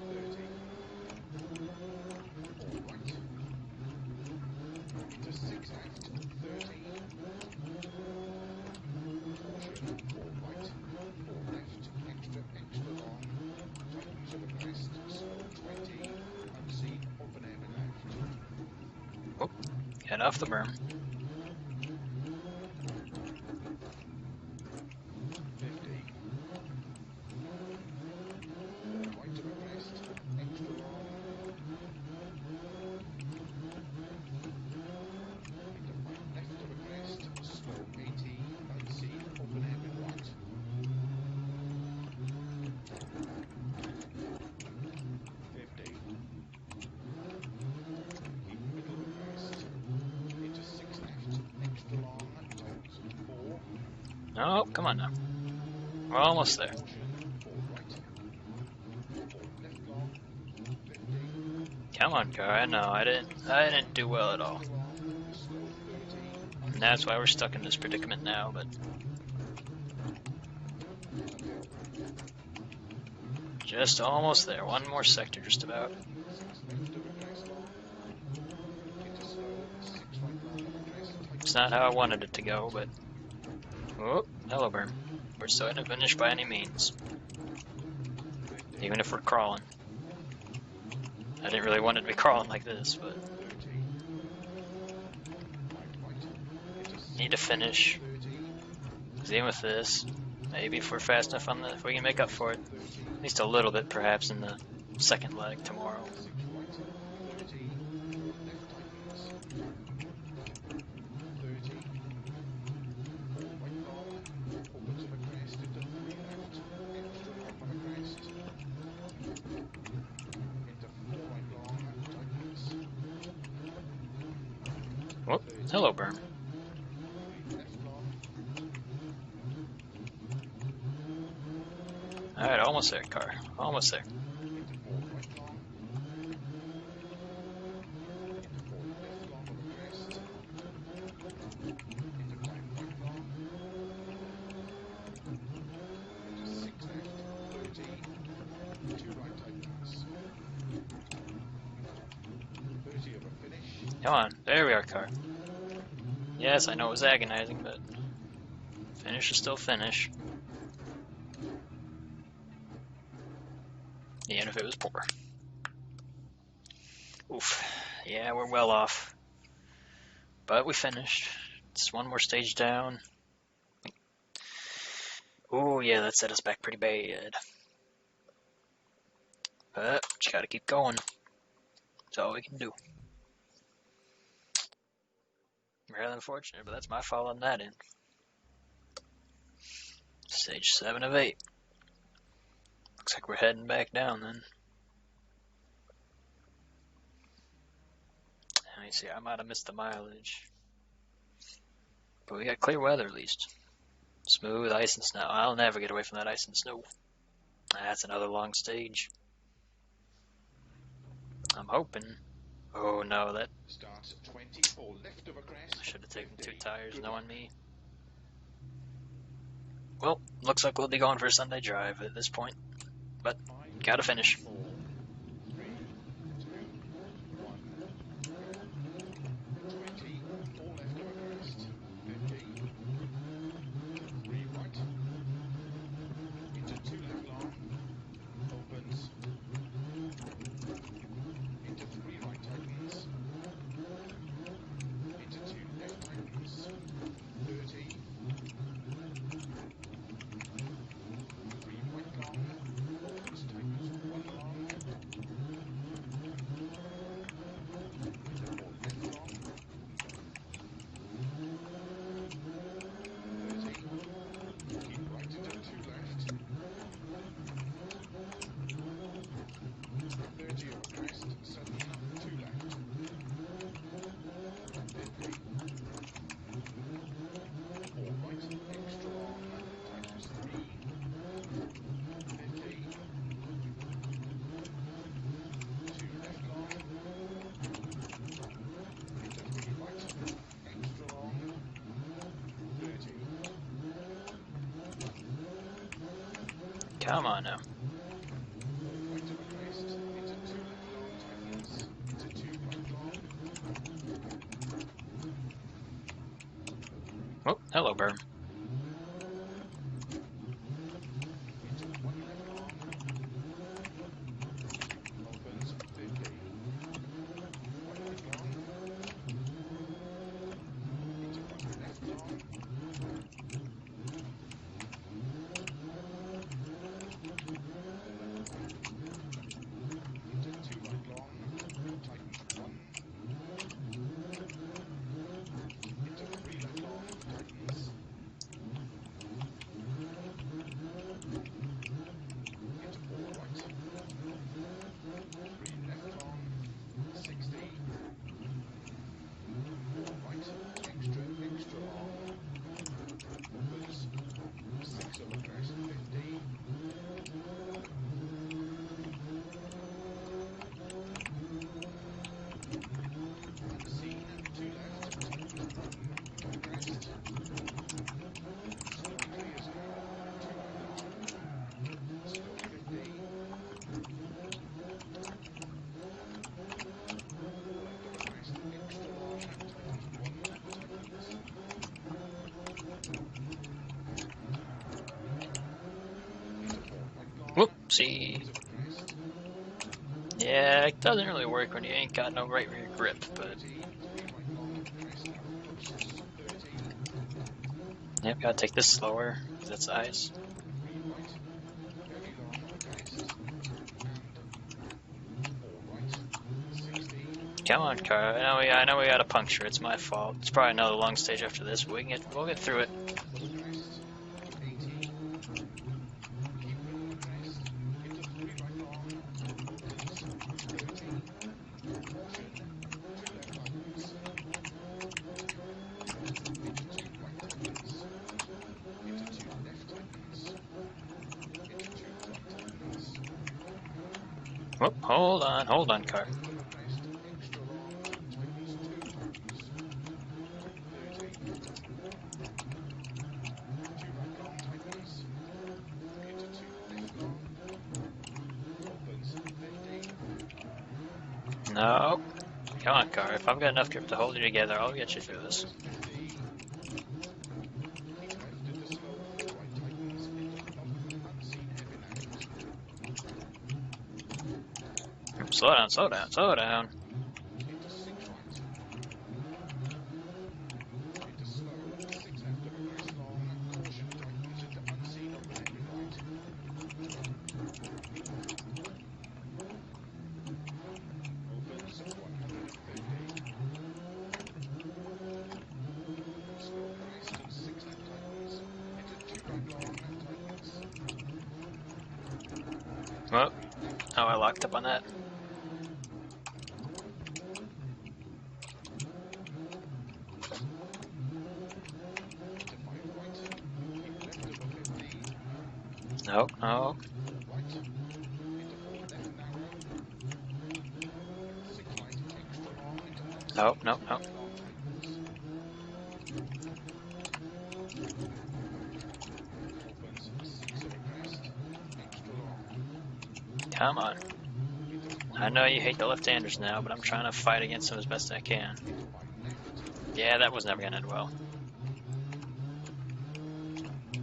30. 4 right. Into 6 left, 30. Caution, 4 right, 4 left, extra long, tightens of a crest, slow 20, unseen, open air and left. Oh, get off the berm. 50. 4 right of a crest, extra long, into 5 left of a crest, slow 80, unseen, open air in right. 50. Keep middle of a crest, into 6 left, extra long, tightens 4. Oh, come on now. We're almost there. Caution, 4 right, 4 left long, 50. Come on, car. I know I didn't do well at all. Extra long, slow 30, And that's unseen, why we're stuck in this predicament now, but uphill. just almost there. One more sector just about. 6 left of a crest long, into slow, 6 right long of a crest, It's tightens not how I 50. wanted it to go, but oh, hello berm. We're still in a finish by any means. 50. Even if we're crawling. I didn't really want it to be crawling like this, but 30. 5 right, into need to 6 left, finish. 30. Because even with this, maybe if we're fast enough on if we can make up for it, 30. at least a little bit perhaps in the second leg tomorrow. 6 right, 30. 4 left tightens. 30. 4 right long, opens of a crest into 3 left, extra long of a crest, into 4 right long, tightens. Oh, 30. hello berm. 3 left long, Alright, almost there, car. Almost there. into 4 right long, into 4 left long of a crest, into 5 right long, into 6 left, 30, 2 right tightens, 30 of a finish, Come on, there we are, car. Yes, I know it was agonizing, but finish is still finish. Even if it was poor. Oof. Yeah, we're well off. But we finished. It's one more stage down. Oh yeah, that set us back pretty bad. But just gotta keep going. That's all we can do. Rather unfortunate, but that's my fault on that end. Stage 7 of 8. Looks like we're heading back down then. Let me see, I might have missed the mileage. But we got clear weather at least. Smooth ice and snow. I'll never get away from that ice and snow. That's another long stage. I'm hoping. Oh no, that starts 24 left of a crest, I should have taken 2 50. tires Good knowing luck. me. Well, looks like we'll be going for a Sunday drive at this point. But 5, gotta finish. 4, 3, 2, 1, go. 20, 4 left of a crest, 50, into 3 right, into 2 left long, opens, into 3 right tightens, into 2 left tightens, 30, 3 right long, opens tightens 1 long, Come on now. Right of a crest, into 2 left long, tightens, into 2 right long, Oh, hello, berm. into 1 left long, opens 50, 1 right long, into 1 left long, into 2 right long, tightens 1, into 3 left long, tightens, into 4 right, 3 left long, 60, 4 right, extra, extra long, opens 6 over crest, 50, unseen, 2 left, tightens 1, over crest, slow clears now, 2 right long, slow 50, 4 left over crest, extra long, tightens 1, tightens, into 4 right long, Whoopsie. opens over crest, Yeah, it doesn't really work when you ain't got no right rear grip, but 30, 3 right long over crest, narrow posts, 30, yep, gotta take this slower, because that's ice. 3 right, very long over crest, and 4 right, 60, Come on, car. I know we got a puncture. It's my fault. It's probably another long stage after this, but we'll get through it. left over crest, 80, keep going over crest, into 3 right long, opens 30, caution, 2 left tightens, into 2 right tightens, into 2 left tightens, into 2 right tightens, Whoop, hold on, car. left over crest, extra long, tightens 2 times, 30, 2 right long tightens, into 2 left long, opens 50, No. Come on, car. If I've got enough grip to hold you together, I'll get you through this. opens 50, keep left into slow, 4 right tightens, into unseen heavy left, Slow down, slow down, slow down. into 6 right, into slow, 6 left over crest long, caution tightens into unseen open heavy right, opens 150, slow crest, 6 left tightens, into 2 right long, tightens, into Whoop. 3 left, Oh, I locked up on that. into 5 right, keep left over 50, No, no, 4 right, into 4 left narrow, 6 right, extra long, into no, unseen no, 2 no. left long tightens, opens 6 over crest, extra long, Come on. into 5 I know right you long hate the left-handers tightens, now, but I'm trying to fight against them as best I can. into 5 left, Yeah, that was never gonna end well.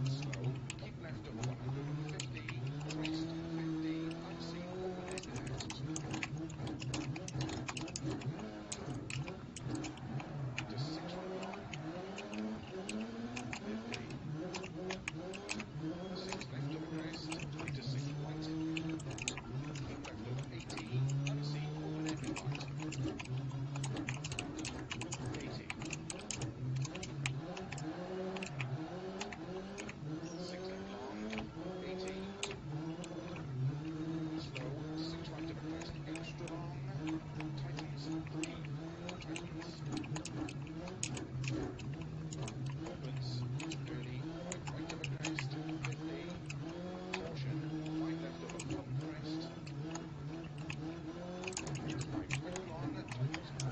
slow, keep left over 100 over 50, crest, 50, unseen open heavy left, into 6 right long, 50, 6 left over crest, into 6 right, keep left over 80, unseen open heavy right, 80, 6 left long, 80, slow, 6 right over crest, extra long, tightens 3, tightens, opens early, 5 right over crest, 50, caution, 5 left over bump crest, into 5 right long, tightens 4,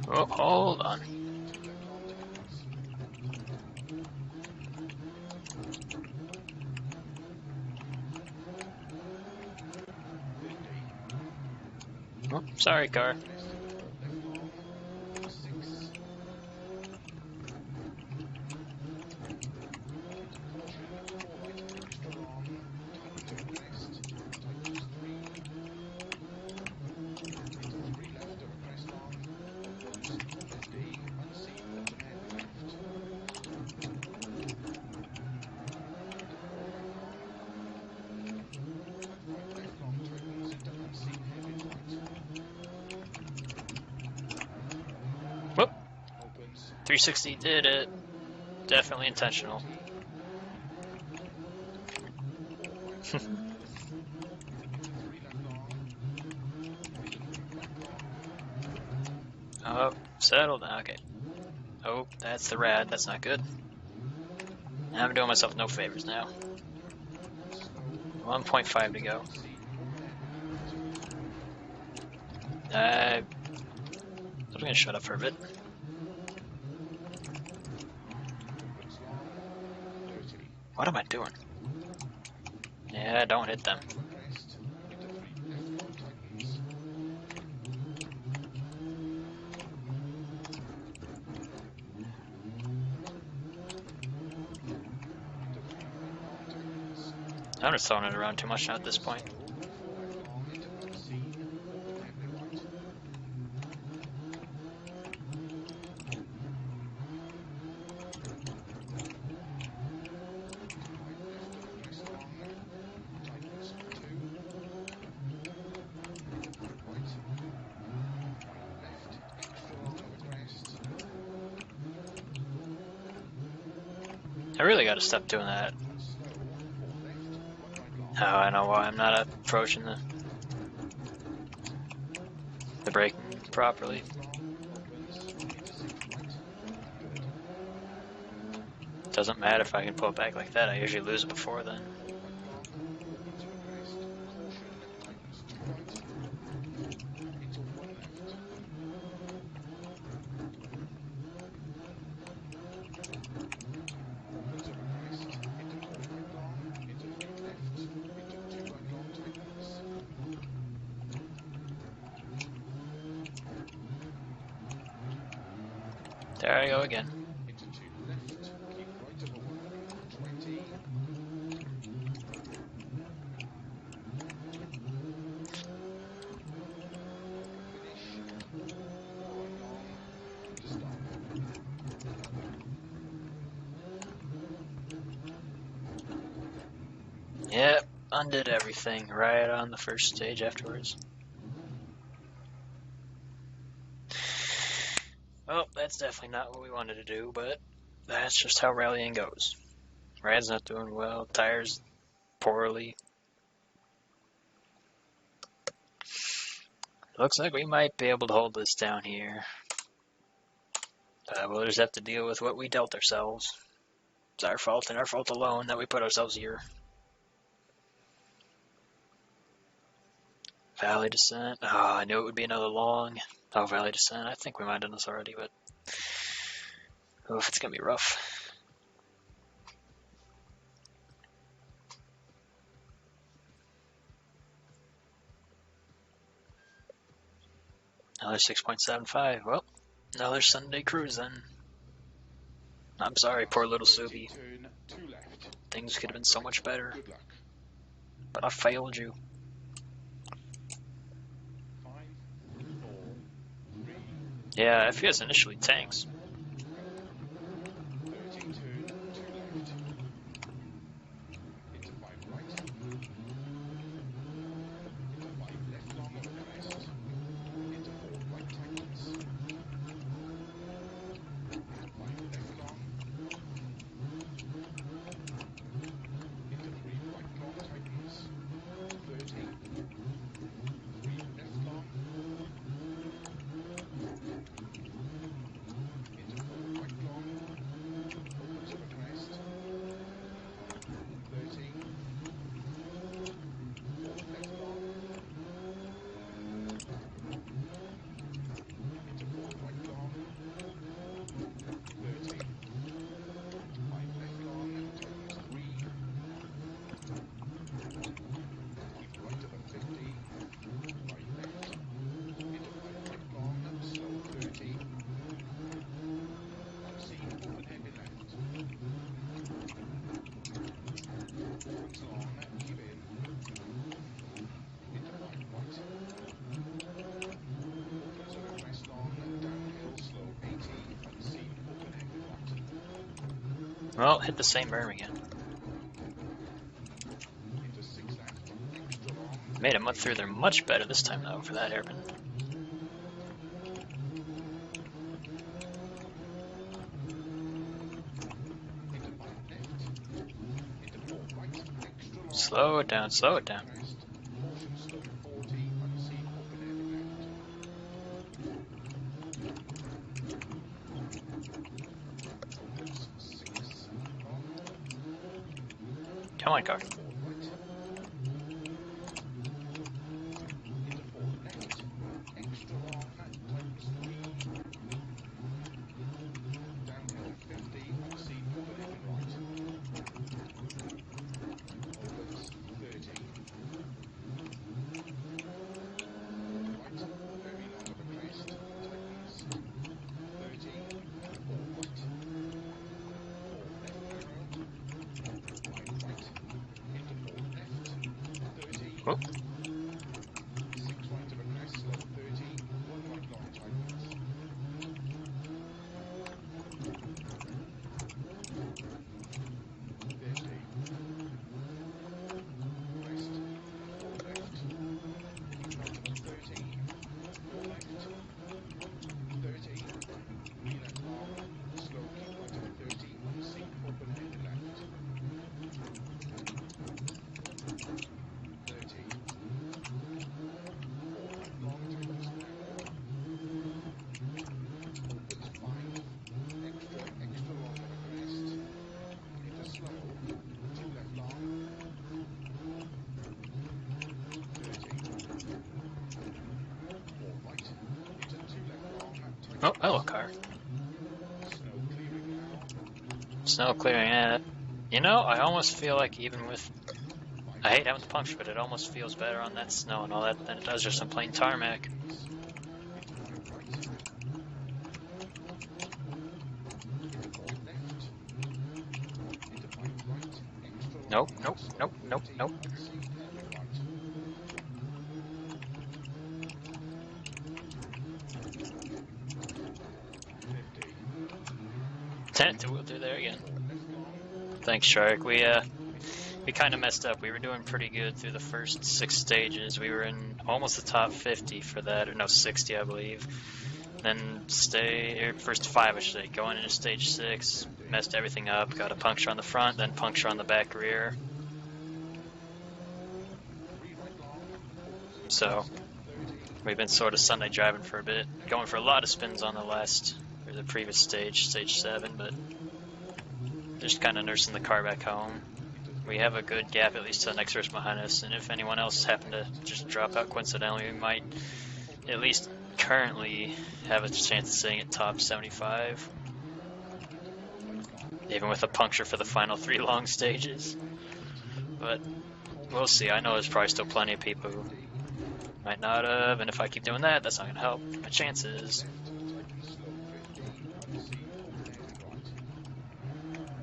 Oh, hold on. 2 left long, tightens, Oh, sorry, car. Crest, left long, 6. Into caution, 4 right, strong, tightens over crest, tightens 3. Into 3 left over crest long, opens, lefty, unseen, bottom end left. Into 4 right long, and 5 left long, tightens into unseen, hairpins right. Whoop. Opens, 360 did it. Definitely into intentional. 30. Into 4 right long, into 3 left long, into 3 right long. Oh, settle down. Okay. Oh, that's the rad. That's not good. I'm doing myself no favors now. Slow, 1.5 to into go. unseen, open end left. I'm going to shut up for a bit. Opens long, 30. What am I doing? Yeah, don't hit them. Right over crest, into 3 left long, tightens. Into 3 right long, tightens. I'm just throwing it around too much now at this point. Slow, 4 left long, into unseen, open hairpin right. Into 5 left over crest long, tightens 2. Into 3 right, 5 left, extra long over crest. I really got to stop doing that. And slow, 4 left, 1 right long. Oh, I know why I'm not approaching the braking Into 4 properly. left long, opens, into 6 right, good. Doesn't matter if I can pull it back like that. I usually lose it before then. 4 right long, opens over crest, caution, tightens 2 right, into 1 left. Opens over crest, into 4 right long, into 3 left, into 2 right long, tightens. There I go again. Into 2 left, keep right over 120. Finish, 4 right long, to stop. Yep, undid everything right on the first stage afterwards. Well, that's definitely not what we wanted to do, but that's just how rallying goes. Rad's not doing well, tires poorly. Looks like we might be able to hold this down here. We'll just have to deal with what we dealt ourselves. It's our fault and our fault alone that we put ourselves here. Valley descent. Oh, I knew it would be another long. Oh, valley descent. I think we might have done this already, but oh, it's gonna be rough. Another 6.75. Well, another Sunday cruise then. I'm sorry, poor little Subi. Turn 2 left. Things could have 5 been so right. much better, Good luck. but I failed you. 5, 4, 3, Yeah, if he has initially 1, tanks. go. 30, turn 2 left. Into 5 right. Into 5 left long over crest. Into 4 right, tightens. Into 5 left long. Into 3 right long, tightens. 30. 3 left long. Well, hit the same berm again. Into 6 left, extra long. Made it through there much better this time though for that hairpin. Into 5 left. Into 4 right, extra long. Slow it down, slow it down. Crest. Caution slow 40, unseen open heading left. Opens 6 long. Come on, car. Into 4 right. Into 4 left. Extra long, tightens 3. Downhill 50, unseen open heading right. Opens 30. Right, very long of a crest, tightens 30, 4 right, 4 left narrow, 5 right, into 4 left, 30, Oh, 6 right of a crest, slow 30, 1 right long tightens, 50, crest, 4 left, right of a 30, 4 left, 30, 3 left long, slow keep right of a 30, unseen open heading left, 30, 4 right long tightens narrow, opens 5, extra long of a crest, into slow, 2 left long, 30, 4 right, into 2 left long, oh, tightens, hello, car. snow clearing now, Snow clearing it. You know, I almost feel like even with 5 I hate right, having the puncture, but it almost feels better on that snow and all that than it does just on plain tarmac. tightens, into 5 right, into 4 left, into 5 right, extra Nope, long, nope, slow nope, nope, 30, nope. unseen heading right, 50, We'll do there again. 4 left long, Thanks, Shark. We into 4 kind right, of messed up. We were doing pretty good through the first 6 stages. We were in almost the top 50 for that, or no, 60, I believe. Then first 5, I should say. Going into stage 6, messed everything up. Got a puncture on the front, then puncture on the back rear. 3 right long, opens So fast, 30, we've been sort of Sunday driving for a bit, going for a lot of spins on the previous stage, stage 7, but just kind of nursing the car back home. into 3 We have a left good long, gap, at least to the next race behind us, and if anyone else happened to just drop out coincidentally, we might at least currently have a chance of staying at top 75, into 4 right long, even with a puncture for the final 3 long stages. 5 left, But caution we'll see. I know there's probably still plenty of slow people who 50, might not have, and if I keep doing that, that's not going to help my 4 chances. left, tightens slow 50, unseen open heading right,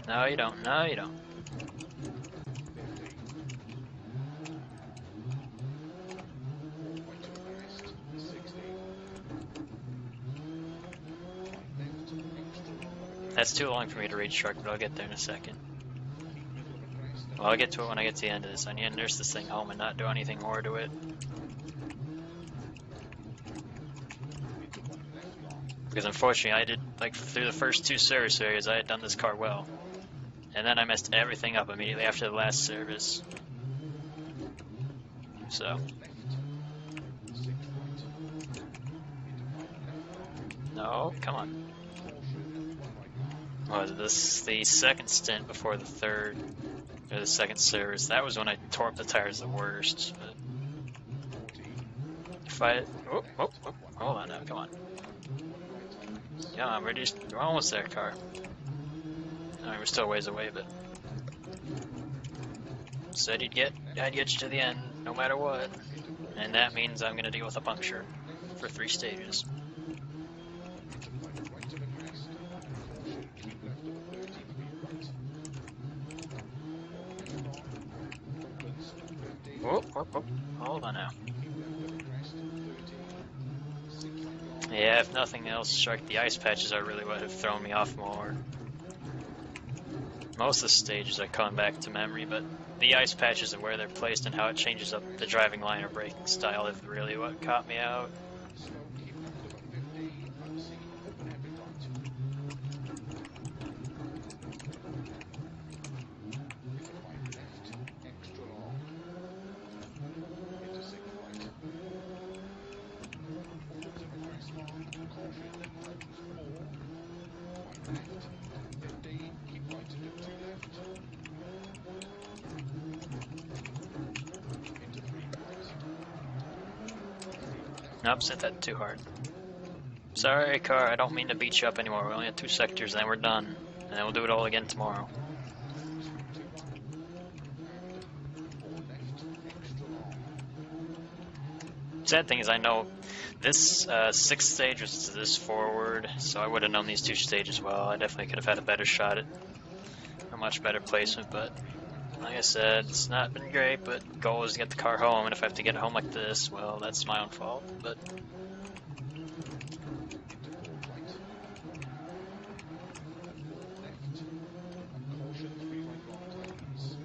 No, you don't. No, you don't. 50, 4 right of a crest, 60, 5 left, extra long of a That's crest, too long for me to read, 80, Shark, but I'll get there in a second. keep middle of a crest and Well, I'll get to it when I get unseen, to the end of this. I need to nurse this thing home and not do anything more to it. into 1 left long, Because unfortunately, I did, like, through the first 2 service areas, I had done this car well. And then I messed everything up immediately after the last service. So, 4 left, 6 right, into 5 left long, no, 50, come on. caution, 1 right long, Was this the second stint before the third, or the second service? That was when I tore up the tires the worst. But 40, if I, oh, oh, left, oh, 1 hold right on now, long, come on. 1 right tightens, Yeah, we're almost there, car. Alright, we're still a ways away, but said I'd get you to the end, no matter what. into 4 And that right, means I'm gonna deal with a puncture 1 left, for 3 stages. into 5 right of a crest, caution, keep left of a 30, 3 right, 4 left long, opens 50, Oh, oh, oh, hold on now. keep left of a crest, 30, 6 right long, Yeah, if nothing else, Shark, the ice patches are really what have thrown me off more. Most of the stages are coming back to memory, but the ice patches and where they're placed and how it changes up the driving line or braking style is really what caught me out. Slow, keep left over 50, taxi, open hairpin right. Into 5 left, extra long. Into 6 right. Opens over crest, caution, tightens 4. 5 left, 50, keep right into 2 left. Into 3 right. 3 left Nope, long. set that too hard. Sorry, car, I don't mean to beat you up anymore. We only have 2 sectors, and then we're done. And then we'll do it all again tomorrow. Sweep 2 right. And 4 left, extra long. Sad thing is I know this 6th stage was this forward, so I would have known these 2 stages well. I definitely could have had a better shot at a much better placement, but 3 right long. like I said, it's not been great, but goal is to get the car home, and if I have to get it home like this, well, that's my own fault. But Into 4 right. And 4 left. And caution, 3 right long tightens.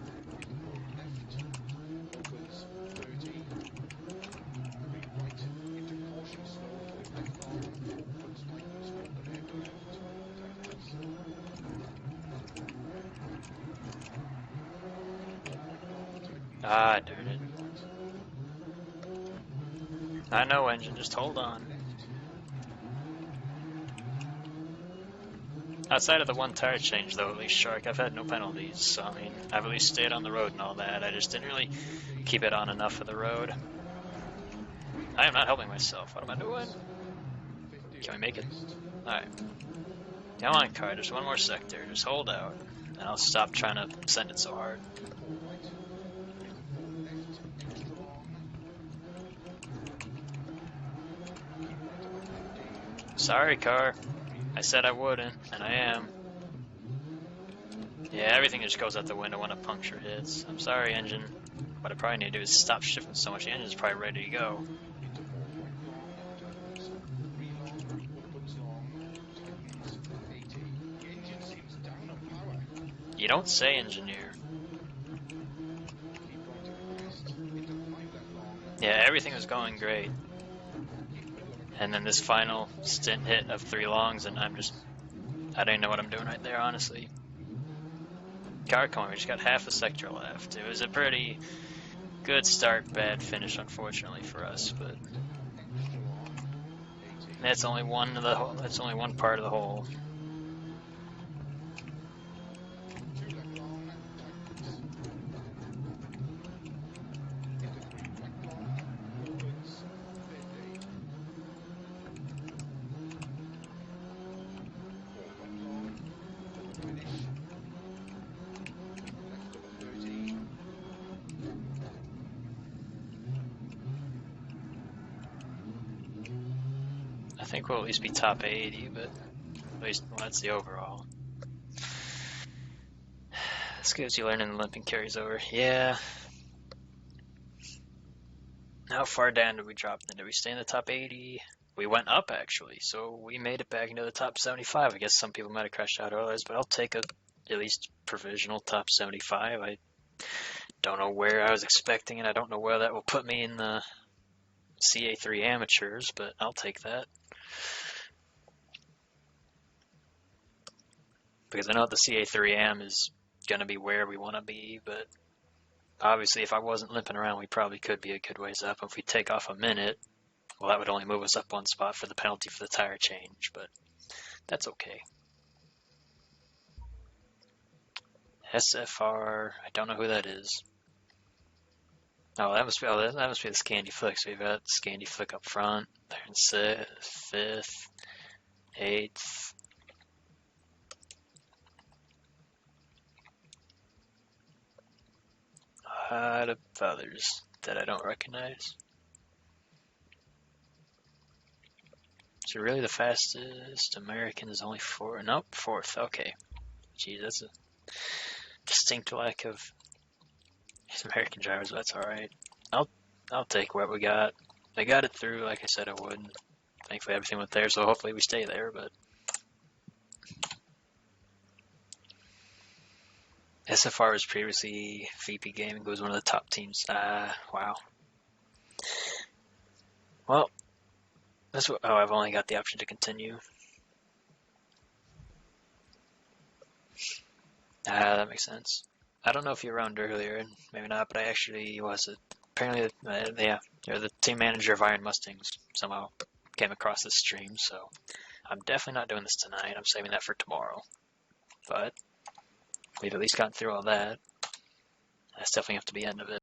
Into 4 left. Opens 30. 3 right. Into caution, slow, 4 left long. 4 opens, tightens. Open hairpin left. Tightens. 4 right long tightens. ah, Open darn it. hairpin right. I know, engine, just hold 4 on. left. Outside of the 1 tire change, though, at least Shark, I've had no penalties, so I mean, I've at least stayed on the road and all that. I just didn't really 50. keep it on enough of the road. 3 I am right. not helping myself. What am I doing? Opens. 50 Can we over make it? crest. Alright. Come on, car, just 1 more sector. Just hold out. And I'll stop trying to send it so hard. Into 4 right. Into 4 left. Extra long. Keep right over 50. Sorry, car. 3 I left. said I wouldn't, and I am. Yeah, everything just goes out the window when a puncture hits. I'm sorry, engine. What I probably need to do is stop shifting so much. The engine's probably ready to go. Into 4 right long. Tightens. 3 long. Opens long. Tightens. 80. The engine seems down on power. You don't say, engineer. Keep right over crest. Into 5 left long. Yeah, everything was Tightens. going 80. great. Keep middle over And then crest. this Into final 4 stint left. hit of 3 longs, and I don't even know what I'm doing right there, honestly. Car coming, we just got half a sector left. It was a pretty good start, bad finish, unfortunately for us, but Extra long. 80. that's only one of the whole, that's only one part of the whole. 2 left long. Tightens. Into 3 right long. Opens. 50. 4 right long. Full finish. Keep left over 30. I think we'll at least be top 80, but at least, well, that's the overall. Skills you learn in the limping carries over. Yeah. How far down did we drop then? Did we stay in the top 80? We went up, actually, so we made it back into the top 75. I guess some people might have crashed out others, but I'll take at least provisional top 75. I don't know where I was expecting it. I don't know where that will put me in the CA3 amateurs, but I'll take that. Because I know the CA3 AM is going to be where we want to be, but obviously if I wasn't limping around, we probably could be a good ways up. If we take off a minute, well, that would only move us up 1 spot for the penalty for the tire change, but that's okay. SFR, I don't know who that is. Oh, that must be the Scandi Flick. So we've got Scandi Flick up front. They're in 5th, 8th. A lot of others that I don't recognize. So really the fastest American is only 4. Nope, 4th. Okay. Geez, that's a distinct lack of American drivers, but that's alright. I'll take what we got. I got it through like I said I would. Thankfully everything went there, so hopefully we stay there, but SFR was previously VP Gaming, who was one of the top teams. Wow. Well, that's what. Oh, I've only got the option to continue. That makes sense. I don't know if you were around earlier, maybe not, but I actually was. Apparently, the team manager of Iron Mustangs somehow came across this stream, so I'm definitely not doing this tonight. I'm saving that for tomorrow. But we've at least gotten through all that. That's definitely have to be the end of it.